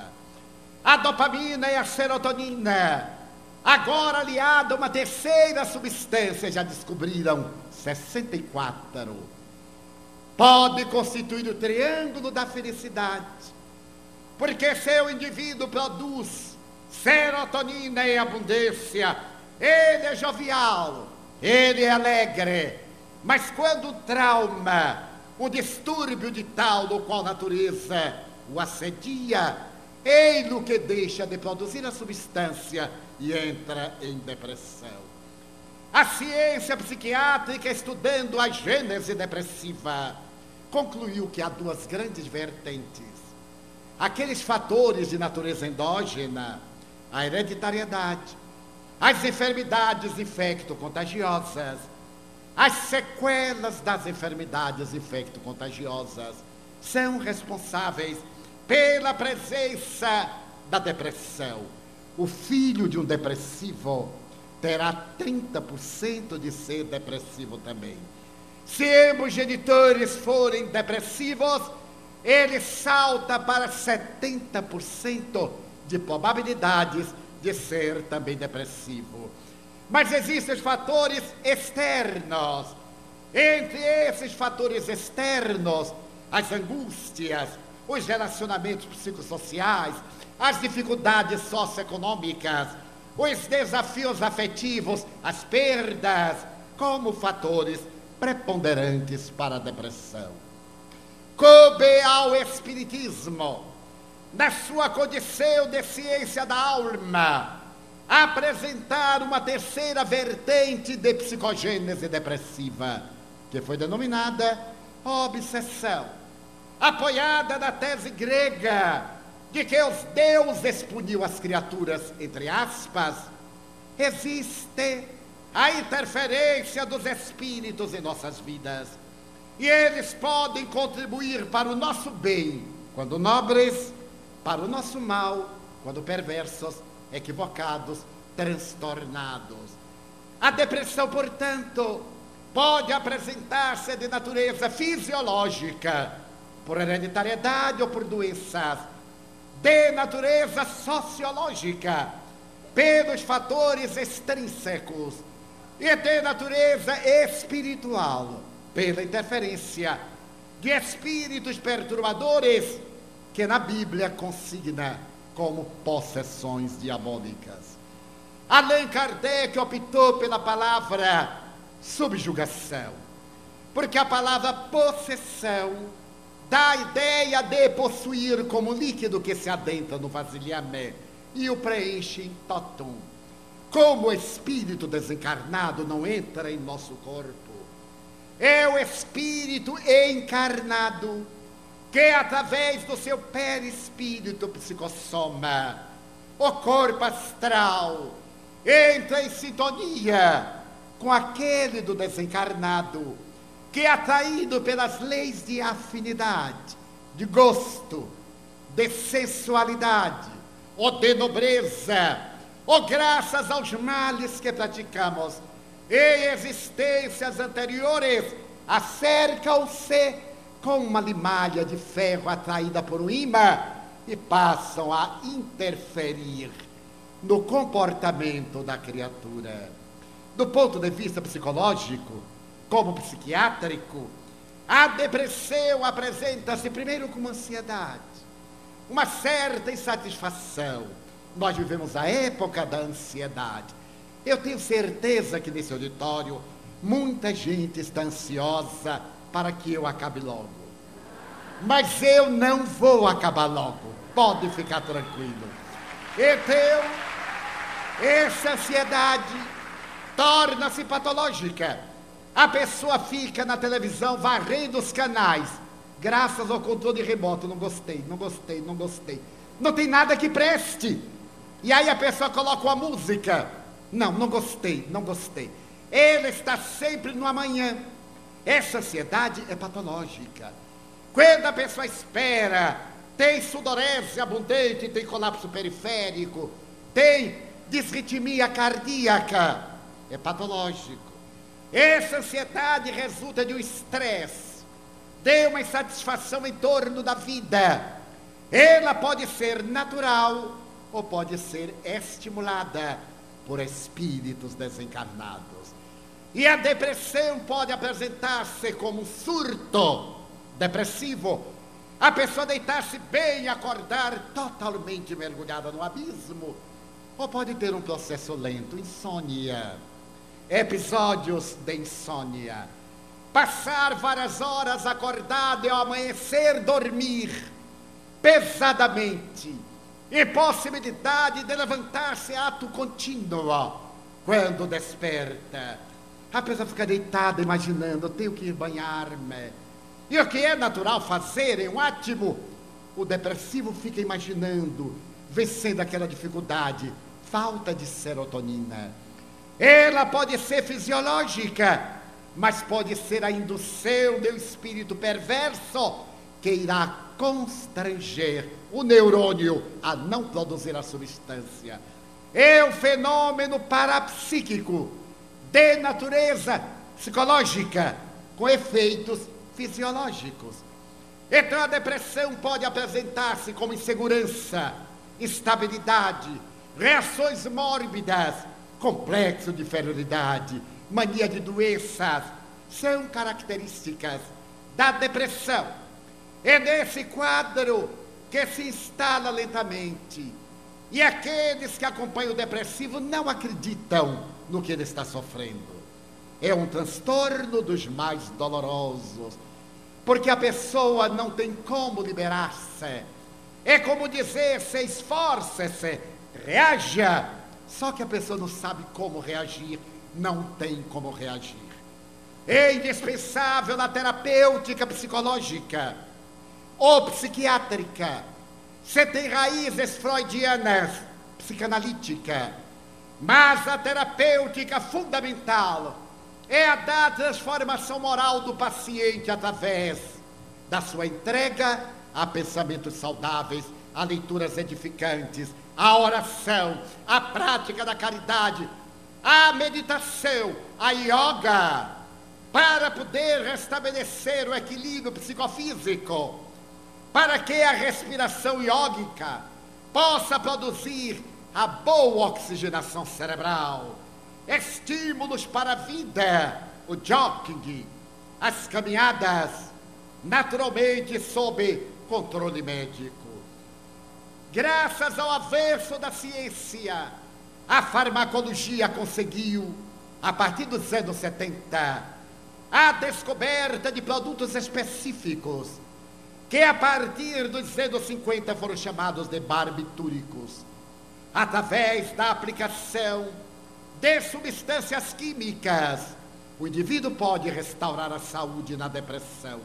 A dopamina e a serotonina, agora aliada a uma terceira substância, já descobriram 64, pode constituir o triângulo da felicidade. Porque se o indivíduo produz serotonina em abundância, ele é jovial, ele é alegre. Mas quando o trauma, o distúrbio de tal do qual a natureza o assedia, ele que deixa de produzir a substância e entra em depressão. A ciência psiquiátrica, estudando a gênese depressiva, concluiu que há 2 grandes vertentes: aqueles fatores de natureza endógena, a hereditariedade, as enfermidades infecto-contagiosas, as sequelas das enfermidades infecto-contagiosas são responsáveis pela presença da depressão. O filho de um depressivo terá 30% de ser depressivo também. Se ambos genitores forem depressivos, ele salta para 70% de probabilidades de ser também depressivo. Mas existem os fatores externos. Entre esses fatores externos, as angústias, os relacionamentos psicossociais, as dificuldades socioeconômicas, os desafios afetivos, as perdas, como fatores preponderantes para a depressão. Coube ao Espiritismo, na sua condição de ciência da alma, apresentar uma terceira vertente de psicogênese depressiva, que foi denominada obsessão, apoiada na tese grega de que os deuses puniam as criaturas, entre aspas. Existe a interferência dos espíritos em nossas vidas, e eles podem contribuir para o nosso bem, quando nobres, para o nosso mal, quando perversos, equivocados, transtornados. A depressão, portanto, pode apresentar-se de natureza fisiológica, por hereditariedade ou por doenças, de natureza sociológica, pelos fatores extrínsecos, e de natureza espiritual, pela interferência de espíritos perturbadores, que na Bíblia consigna como possessões diabólicas. Allan Kardec optou pela palavra subjugação, porque a palavra possessão dá a ideia de possuir como líquido que se adentra no vasilhame e o preenche em totum. Como o espírito desencarnado não entra em nosso corpo, é o espírito encarnado que, através do seu perispírito psicossoma, o corpo astral, entra em sintonia com aquele do desencarnado, que, atraído pelas leis de afinidade, de gosto, de sensualidade, ou de nobreza, ou graças aos males que praticamos em existências anteriores, acercam-se com uma limalha de ferro atraída por um imã e passam a interferir no comportamento da criatura. Do ponto de vista psicológico, como psiquiátrico, a depressão apresenta-se primeiro como ansiedade, uma certa insatisfação. Nós vivemos a época da ansiedade. Eu tenho certeza que nesse auditório muita gente está ansiosa para que eu acabe logo. Mas eu não vou acabar logo, pode ficar tranquilo. Então, essa ansiedade torna-se patológica. A pessoa fica na televisão varrendo os canais, graças ao controle remoto. Não gostei, não gostei, não gostei. Não tem nada que preste. E aí a pessoa coloca uma música. Não, não gostei, não gostei. Ele está sempre no amanhã. Essa ansiedade é patológica. Quando a pessoa espera, tem sudorese abundante, tem colapso periférico, tem disritmia cardíaca, é patológico. Essa ansiedade resulta de um estresse, de uma insatisfação em torno da vida. Ela pode ser natural ou pode ser estimulada por espíritos desencarnados. E a depressão pode apresentar-se como um surto depressivo, a pessoa deitar-se bem e acordar totalmente mergulhada no abismo, ou pode ter um processo lento, insônia, episódios de insônia, passar várias horas acordado e ao amanhecer dormir pesadamente, e possibilidade de levantar-se ato contínuo quando desperta. A pessoa fica deitada imaginando, eu tenho que ir banhar-me. E o que é natural fazer em um átimo, o depressivo fica imaginando, vencendo aquela dificuldade, falta de serotonina. Ela pode ser fisiológica, mas pode ser a indução do espírito perverso que irá constranger o neurônio a não produzir a substância. É um fenômeno parapsíquico de natureza psicológica com efeitos fisiológicos. Então a depressão pode apresentar-se como insegurança, instabilidade, reações mórbidas, complexo de inferioridade, mania de doenças, são características da depressão. É nesse quadro que se instala lentamente E aqueles que acompanham o depressivo não acreditam no que ele está sofrendo. É um transtorno dos mais dolorosos, porque a pessoa não tem como liberar-se. É como dizer, se esforce-se, reaja. Só que a pessoa não sabe como reagir, não tem como reagir. É indispensável na terapêutica psicológica ou psiquiátrica. Você tem raízes freudianas, psicanalítica, mas a terapêutica fundamental é a da transformação moral do paciente através da sua entrega a pensamentos saudáveis, a leituras edificantes, a oração, a prática da caridade, a meditação, a yoga, para poder restabelecer o equilíbrio psicofísico, para que a respiração iógica possa produzir a boa oxigenação cerebral, estímulos para a vida, o jogging, as caminhadas, naturalmente sob controle médico. Graças ao avanço da ciência, a farmacologia conseguiu, a partir dos anos 70, a descoberta de produtos específicos, que a partir dos anos 50 foram chamados de barbitúricos, através da aplicação de substâncias químicas, o indivíduo pode restaurar a saúde na depressão.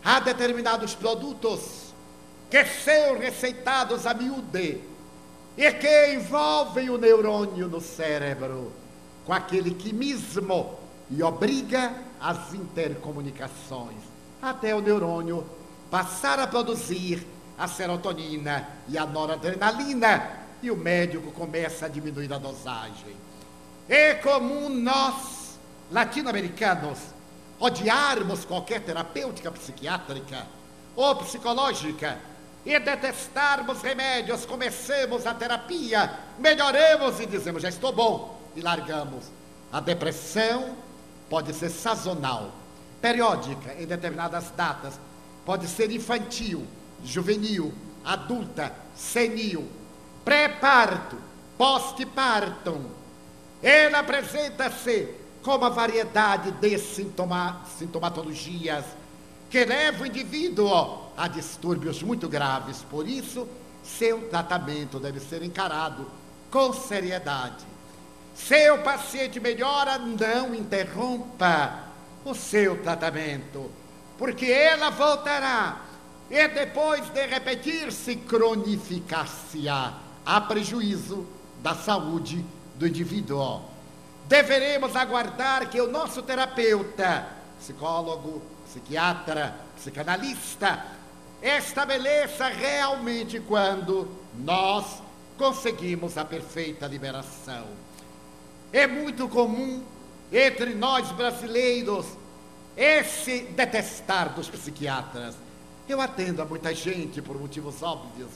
Há determinados produtos que são receitados a miúde e que envolvem o neurônio no cérebro com aquele quimismo e obriga as intercomunicações, até o neurônio passar a produzir a serotonina e a noradrenalina, e o médico começa a diminuir a dosagem. É comum nós, latino-americanos, odiarmos qualquer terapêutica psiquiátrica ou psicológica e detestarmos remédios. Começamos a terapia, melhoramos e dizemos, já estou bom, e largamos. A depressão pode ser sazonal, periódica, em determinadas datas, pode ser infantil, juvenil, adulta, senil, pré-parto, pós-partum. Ela apresenta-se com uma variedade de sintomatologias que levam o indivíduo a distúrbios muito graves. Por isso, seu tratamento deve ser encarado com seriedade. Se o paciente melhora, não interrompa o seu tratamento, porque ela voltará e depois de repetir-se, cronificar-se-á, a prejuízo da saúde do indivíduo. Deveremos aguardar que o nosso terapeuta, psicólogo, psiquiatra, psicanalista, estabeleça realmente quando nós conseguimos a perfeita liberação. É muito comum entre nós brasileiros esse detestar dos psiquiatras. Eu atendo a muita gente por motivos óbvios,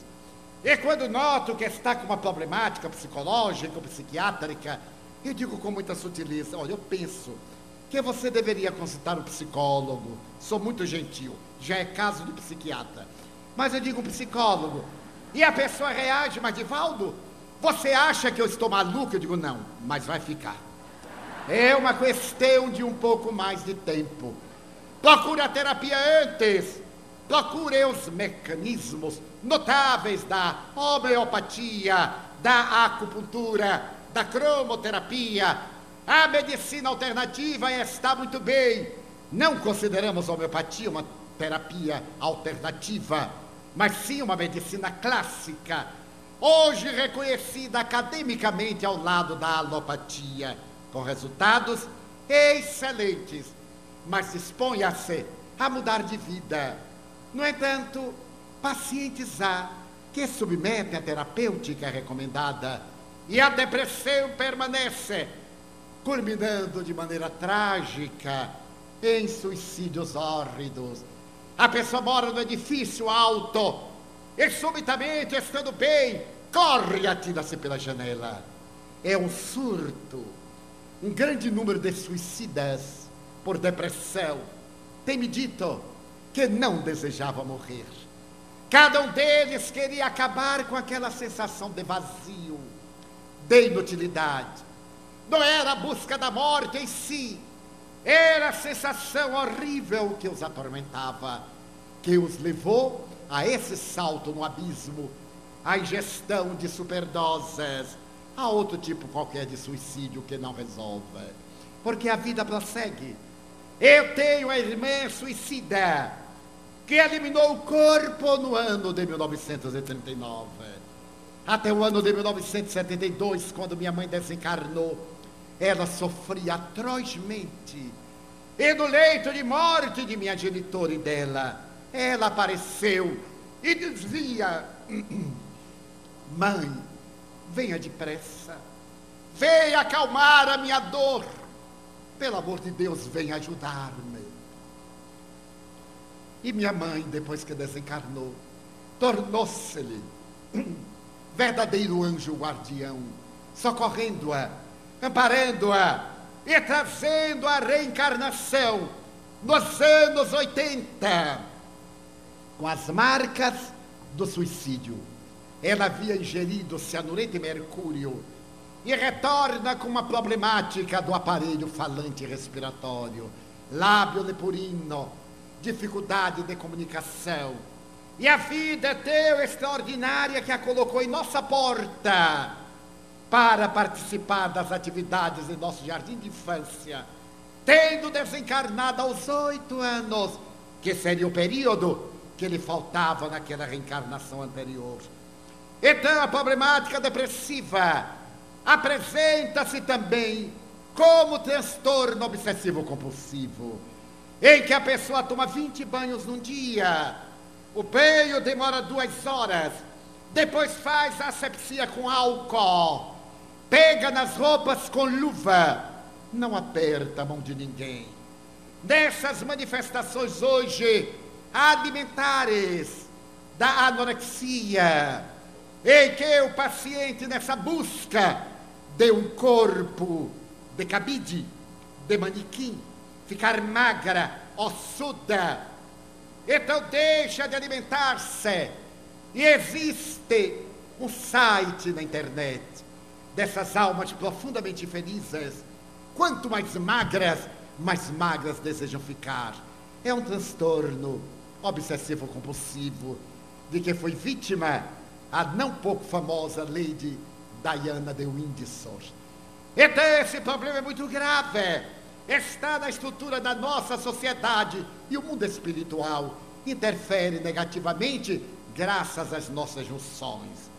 e quando noto que está com uma problemática psicológica ou psiquiátrica, eu digo com muita sutileza, olha, eu penso que você deveria consultar um psicólogo, sou muito gentil, já é caso de psiquiatra, mas eu digo um psicólogo, e a pessoa reage, mas Divaldo, você acha que eu estou maluco? Eu digo, não, mas vai ficar. É uma questão de um pouco mais de tempo. Procure a terapia antes, procure os mecanismos notáveis da homeopatia, da acupuntura, da cromoterapia. A medicina alternativa está muito bem. Não consideramos a homeopatia uma terapia alternativa, mas sim uma medicina clássica, hoje reconhecida academicamente ao lado da alopatia, com resultados excelentes, mas disponha-se a mudar de vida. No entanto, pacientes há que submetem a terapêutica recomendada e a depressão permanece, culminando de maneira trágica em suicídios hórridos. A pessoa mora no edifício alto e subitamente, estando bem, corre e atira-se pela janela. É um surto. Um grande número de suicidas por depressão tem me dito que não desejava morrer. Cada um deles queria acabar com aquela sensação de vazio, de inutilidade. Não era a busca da morte em si, era a sensação horrível que os atormentava, que os levou a esse salto no abismo, a ingestão de superdoses, a outro tipo qualquer de suicídio que não resolve. Porque a vida prossegue. Eu tenho a irmã suicida, que eliminou o corpo no ano de 1939. Até o ano de 1972, quando minha mãe desencarnou, ela sofria atrozmente. E no leito de morte de minha genitora e dela, ela apareceu e dizia: mãe, venha depressa, venha acalmar a minha dor, pelo amor de Deus, venha ajudar-me. E minha mãe, depois que desencarnou, tornou-se-lhe verdadeiro anjo guardião, socorrendo-a, amparando-a e trazendo a reencarnação nos anos 80, com as marcas do suicídio. Ela havia ingerido cianureto de mercúrio e retorna com uma problemática do aparelho falante respiratório, lábio leporino, dificuldade de comunicação. E a vida tão extraordinária que a colocou em nossa porta para participar das atividades de nosso jardim de infância, tendo desencarnado aos 8 anos, que seria o período que lhe faltava naquela reencarnação anterior. Então a problemática depressiva apresenta-se também como transtorno obsessivo-compulsivo, em que a pessoa toma 20 banhos num dia, o banho demora 2 horas, depois faz asepsia com álcool, pega nas roupas com luva, não aperta a mão de ninguém. Nessas manifestações hoje alimentares da anorexia, em que o paciente, nessa busca de um corpo de cabide, de manequim, ficar magra, ossuda, então deixa de alimentar-se. E existe um site na internet dessas almas profundamente felizes. Quanto mais magras desejam ficar. É um transtorno obsessivo-compulsivo de que foi vítima a não pouco famosa Lady Diana de Windsor. Então esse problema é muito grave, está na estrutura da nossa sociedade, e o mundo espiritual interfere negativamente graças às nossas junções.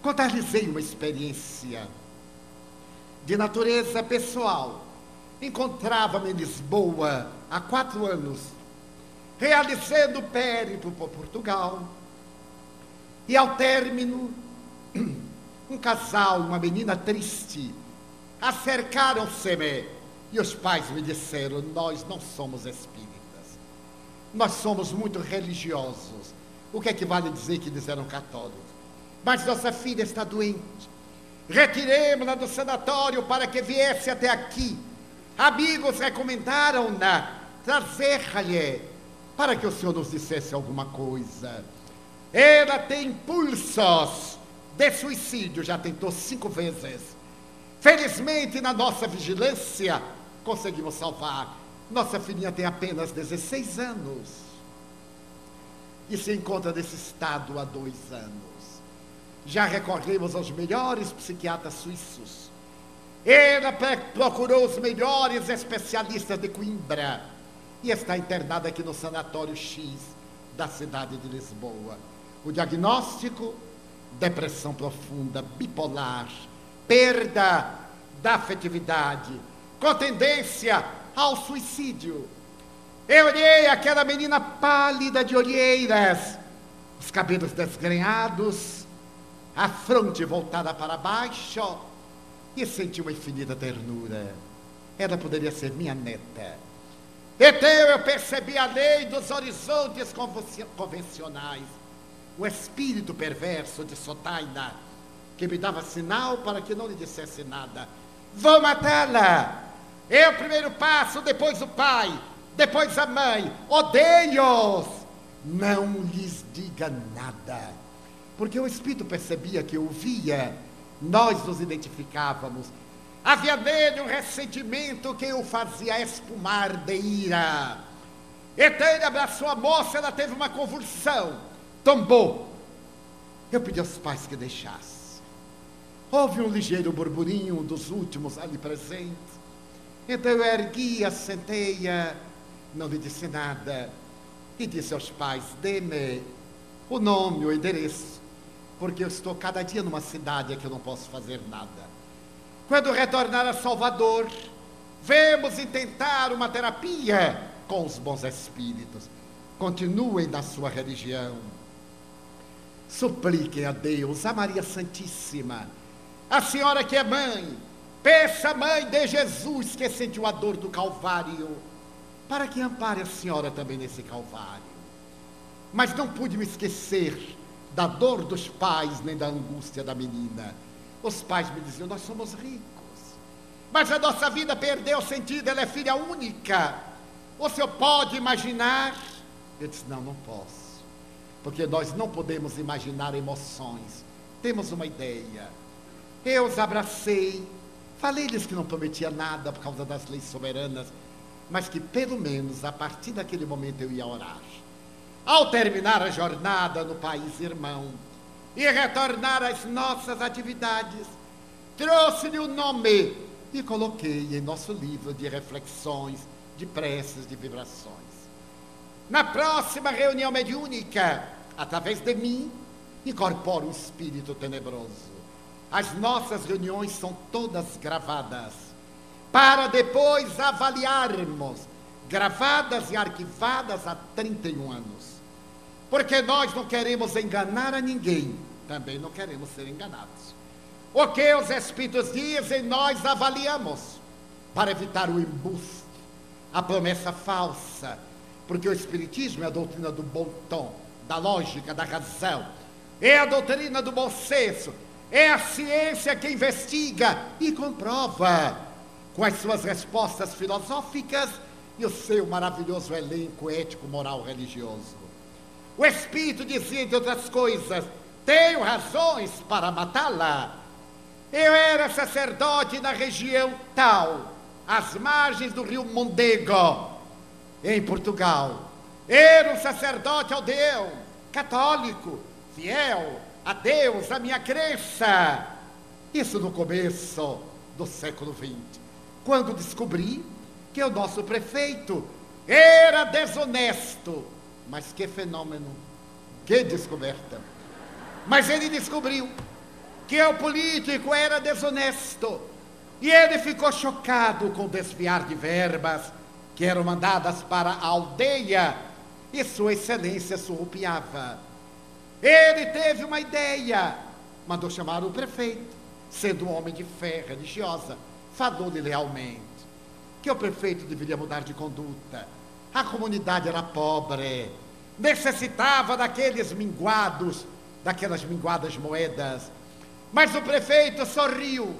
Contar-lhes uma experiência de natureza pessoal. Encontrava-me em Lisboa há 4 anos, realizando o périplo por Portugal, e ao término, um casal, uma menina triste, acercaram-se-me, e os pais me disseram: nós não somos espíritas, nós somos muito religiosos. O que é que vale dizer que eles eram católicos? Mas nossa filha está doente, retiremos-la do sanatório para que viesse até aqui. Amigos recomendaram-na trazer-lhe para que o senhor nos dissesse alguma coisa. Ela tem impulsos de suicídio, já tentou 5 vezes. Felizmente, na nossa vigilância, conseguimos salvar. Nossa filhinha tem apenas 16 anos e se encontra nesse estado há 2 anos. Já recorremos aos melhores psiquiatras suíços. Ela procurou os melhores especialistas de Coimbra e está internada aqui no Sanatório X da cidade de Lisboa. O diagnóstico: depressão profunda, bipolar, perda da afetividade, com tendência ao suicídio. Eu olhei aquela menina pálida de olheiras, os cabelos desgrenhados, a fronte voltada para baixo, e senti uma infinita ternura. Ela poderia ser minha neta. Então eu percebi a lei dos horizontes convencionais, o espírito perverso de Sotaina, que me dava sinal para que não lhe dissesse nada. Vou matá-la. É o primeiro passo, depois o pai, depois a mãe. Odeio-os. não lhes diga nada. Porque o Espírito percebia que eu via, nós nos identificávamos. Havia nele um ressentimento que o fazia espumar de ira. Então ele abraçou a moça, ela teve uma convulsão, tombou. Eu pedi aos pais que deixassem. Houve um ligeiro burburinho, um dos últimos ali presentes. Então eu ergui-a, sentei-a, não lhe disse nada. E disse aos pais: dê-me o nome, o endereço, porque eu estou cada dia numa cidade que eu não posso fazer nada. Quando retornar a Salvador, vamos intentar uma terapia com os bons espíritos. Continuem na sua religião. Supliquem a Deus, a Maria Santíssima, a senhora que é mãe, peça, mãe de Jesus, que sentiu a dor do Calvário, para que ampare a senhora também nesse Calvário. Mas não pude me esquecer da dor dos pais, nem da angústia da menina. Os pais me diziam: nós somos ricos, mas a nossa vida perdeu sentido, ela é filha única. O senhor pode imaginar? Eu disse: não, não posso, porque nós não podemos imaginar emoções, temos uma ideia. Eu os abracei, falei-lhes que não prometia nada por causa das leis soberanas, mas que pelo menos a partir daquele momento eu ia orar. Ao terminar a jornada no país irmão e retornar às nossas atividades, trouxe-lhe o nome e coloquei em nosso livro de reflexões, de preces, de vibrações. Na próxima reunião mediúnica, através de mim, incorpora um espírito tenebroso. As nossas reuniões são todas gravadas, para depois avaliarmos, gravadas e arquivadas há 31 anos. Porque nós não queremos enganar a ninguém, também não queremos ser enganados. O que os espíritos dizem, nós avaliamos, para evitar o embuste, a promessa falsa, porque o espiritismo é a doutrina do bom tom, da lógica, da razão, é a doutrina do bom senso, é a ciência que investiga e comprova, com as suas respostas filosóficas e o seu maravilhoso elenco ético, moral, religioso. O Espírito dizia, entre outras coisas: tenho razões para matá-la. Eu era sacerdote na região tal, às margens do rio Mondego, em Portugal. Era um sacerdote aldeão, católico, fiel a Deus, a minha crença. Isso no começo do século XX, quando descobri que o nosso prefeito era desonesto. Mas que fenômeno, que descoberta. Mas ele descobriu que o político era desonesto, e ele ficou chocado com o desviar de verbas que eram mandadas para a aldeia, e sua excelência surrupiava. Ele teve uma ideia, mandou chamar o prefeito, sendo um homem de fé religiosa, falou-lhe lealmente que o prefeito deveria mudar de conduta. A comunidade era pobre, necessitava daqueles minguados, daquelas minguadas moedas. Mas o prefeito sorriu,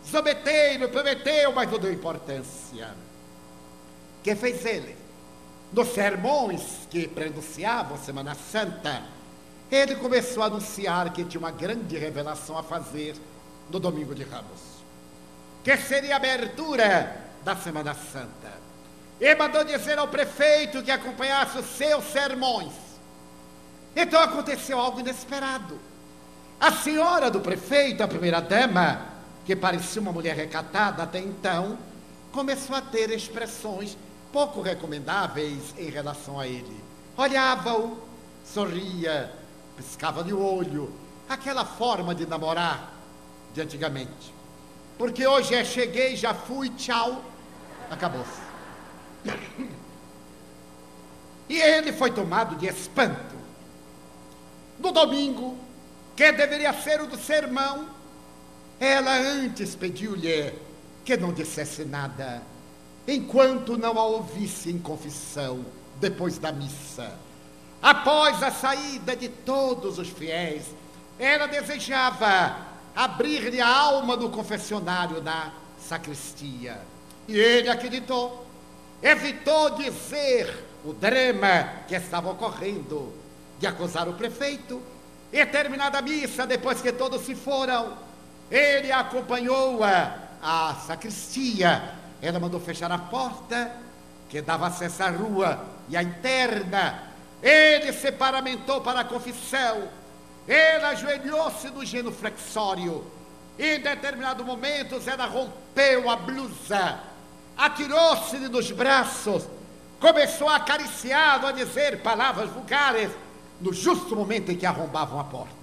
zombeteu, prometeu, mas não deu importância. O que fez ele? Nos sermões que pronunciavam a Semana Santa, ele começou a anunciar que tinha uma grande revelação a fazer no Domingo de Ramos, que seria a abertura da Semana Santa. E mandou dizer ao prefeito que acompanhasse os seus sermões. Então aconteceu algo inesperado. A senhora do prefeito, a primeira-dama, que parecia uma mulher recatada até então, começou a ter expressões pouco recomendáveis em relação a ele. Olhava-o, sorria, piscava-lhe o olho, aquela forma de namorar de antigamente. Porque hoje é cheguei, já fui, tchau, acabou-se. E ele foi tomado de espanto. No domingo, que deveria ser o do sermão, ela antes pediu-lhe que não dissesse nada, enquanto não a ouvisse em confissão, depois da missa. Após a saída de todos os fiéis, ela desejava abrir-lhe a alma no confessionário na sacristia. E ele acreditou, evitou dizer o drama que estava ocorrendo de acusar o prefeito. E terminada a missa, depois que todos se foram, ele acompanhou-a à sacristia. Ela mandou fechar a porta que dava acesso à rua e à interna. Ele se paramentou para a confissão. Ele ajoelhou-se no genuflexório. Em determinado momento, ela rompeu a blusa, atirou-se-lhe nos braços, começou a acariciá-lo, a dizer palavras vulgares, no justo momento em que arrombavam a porta.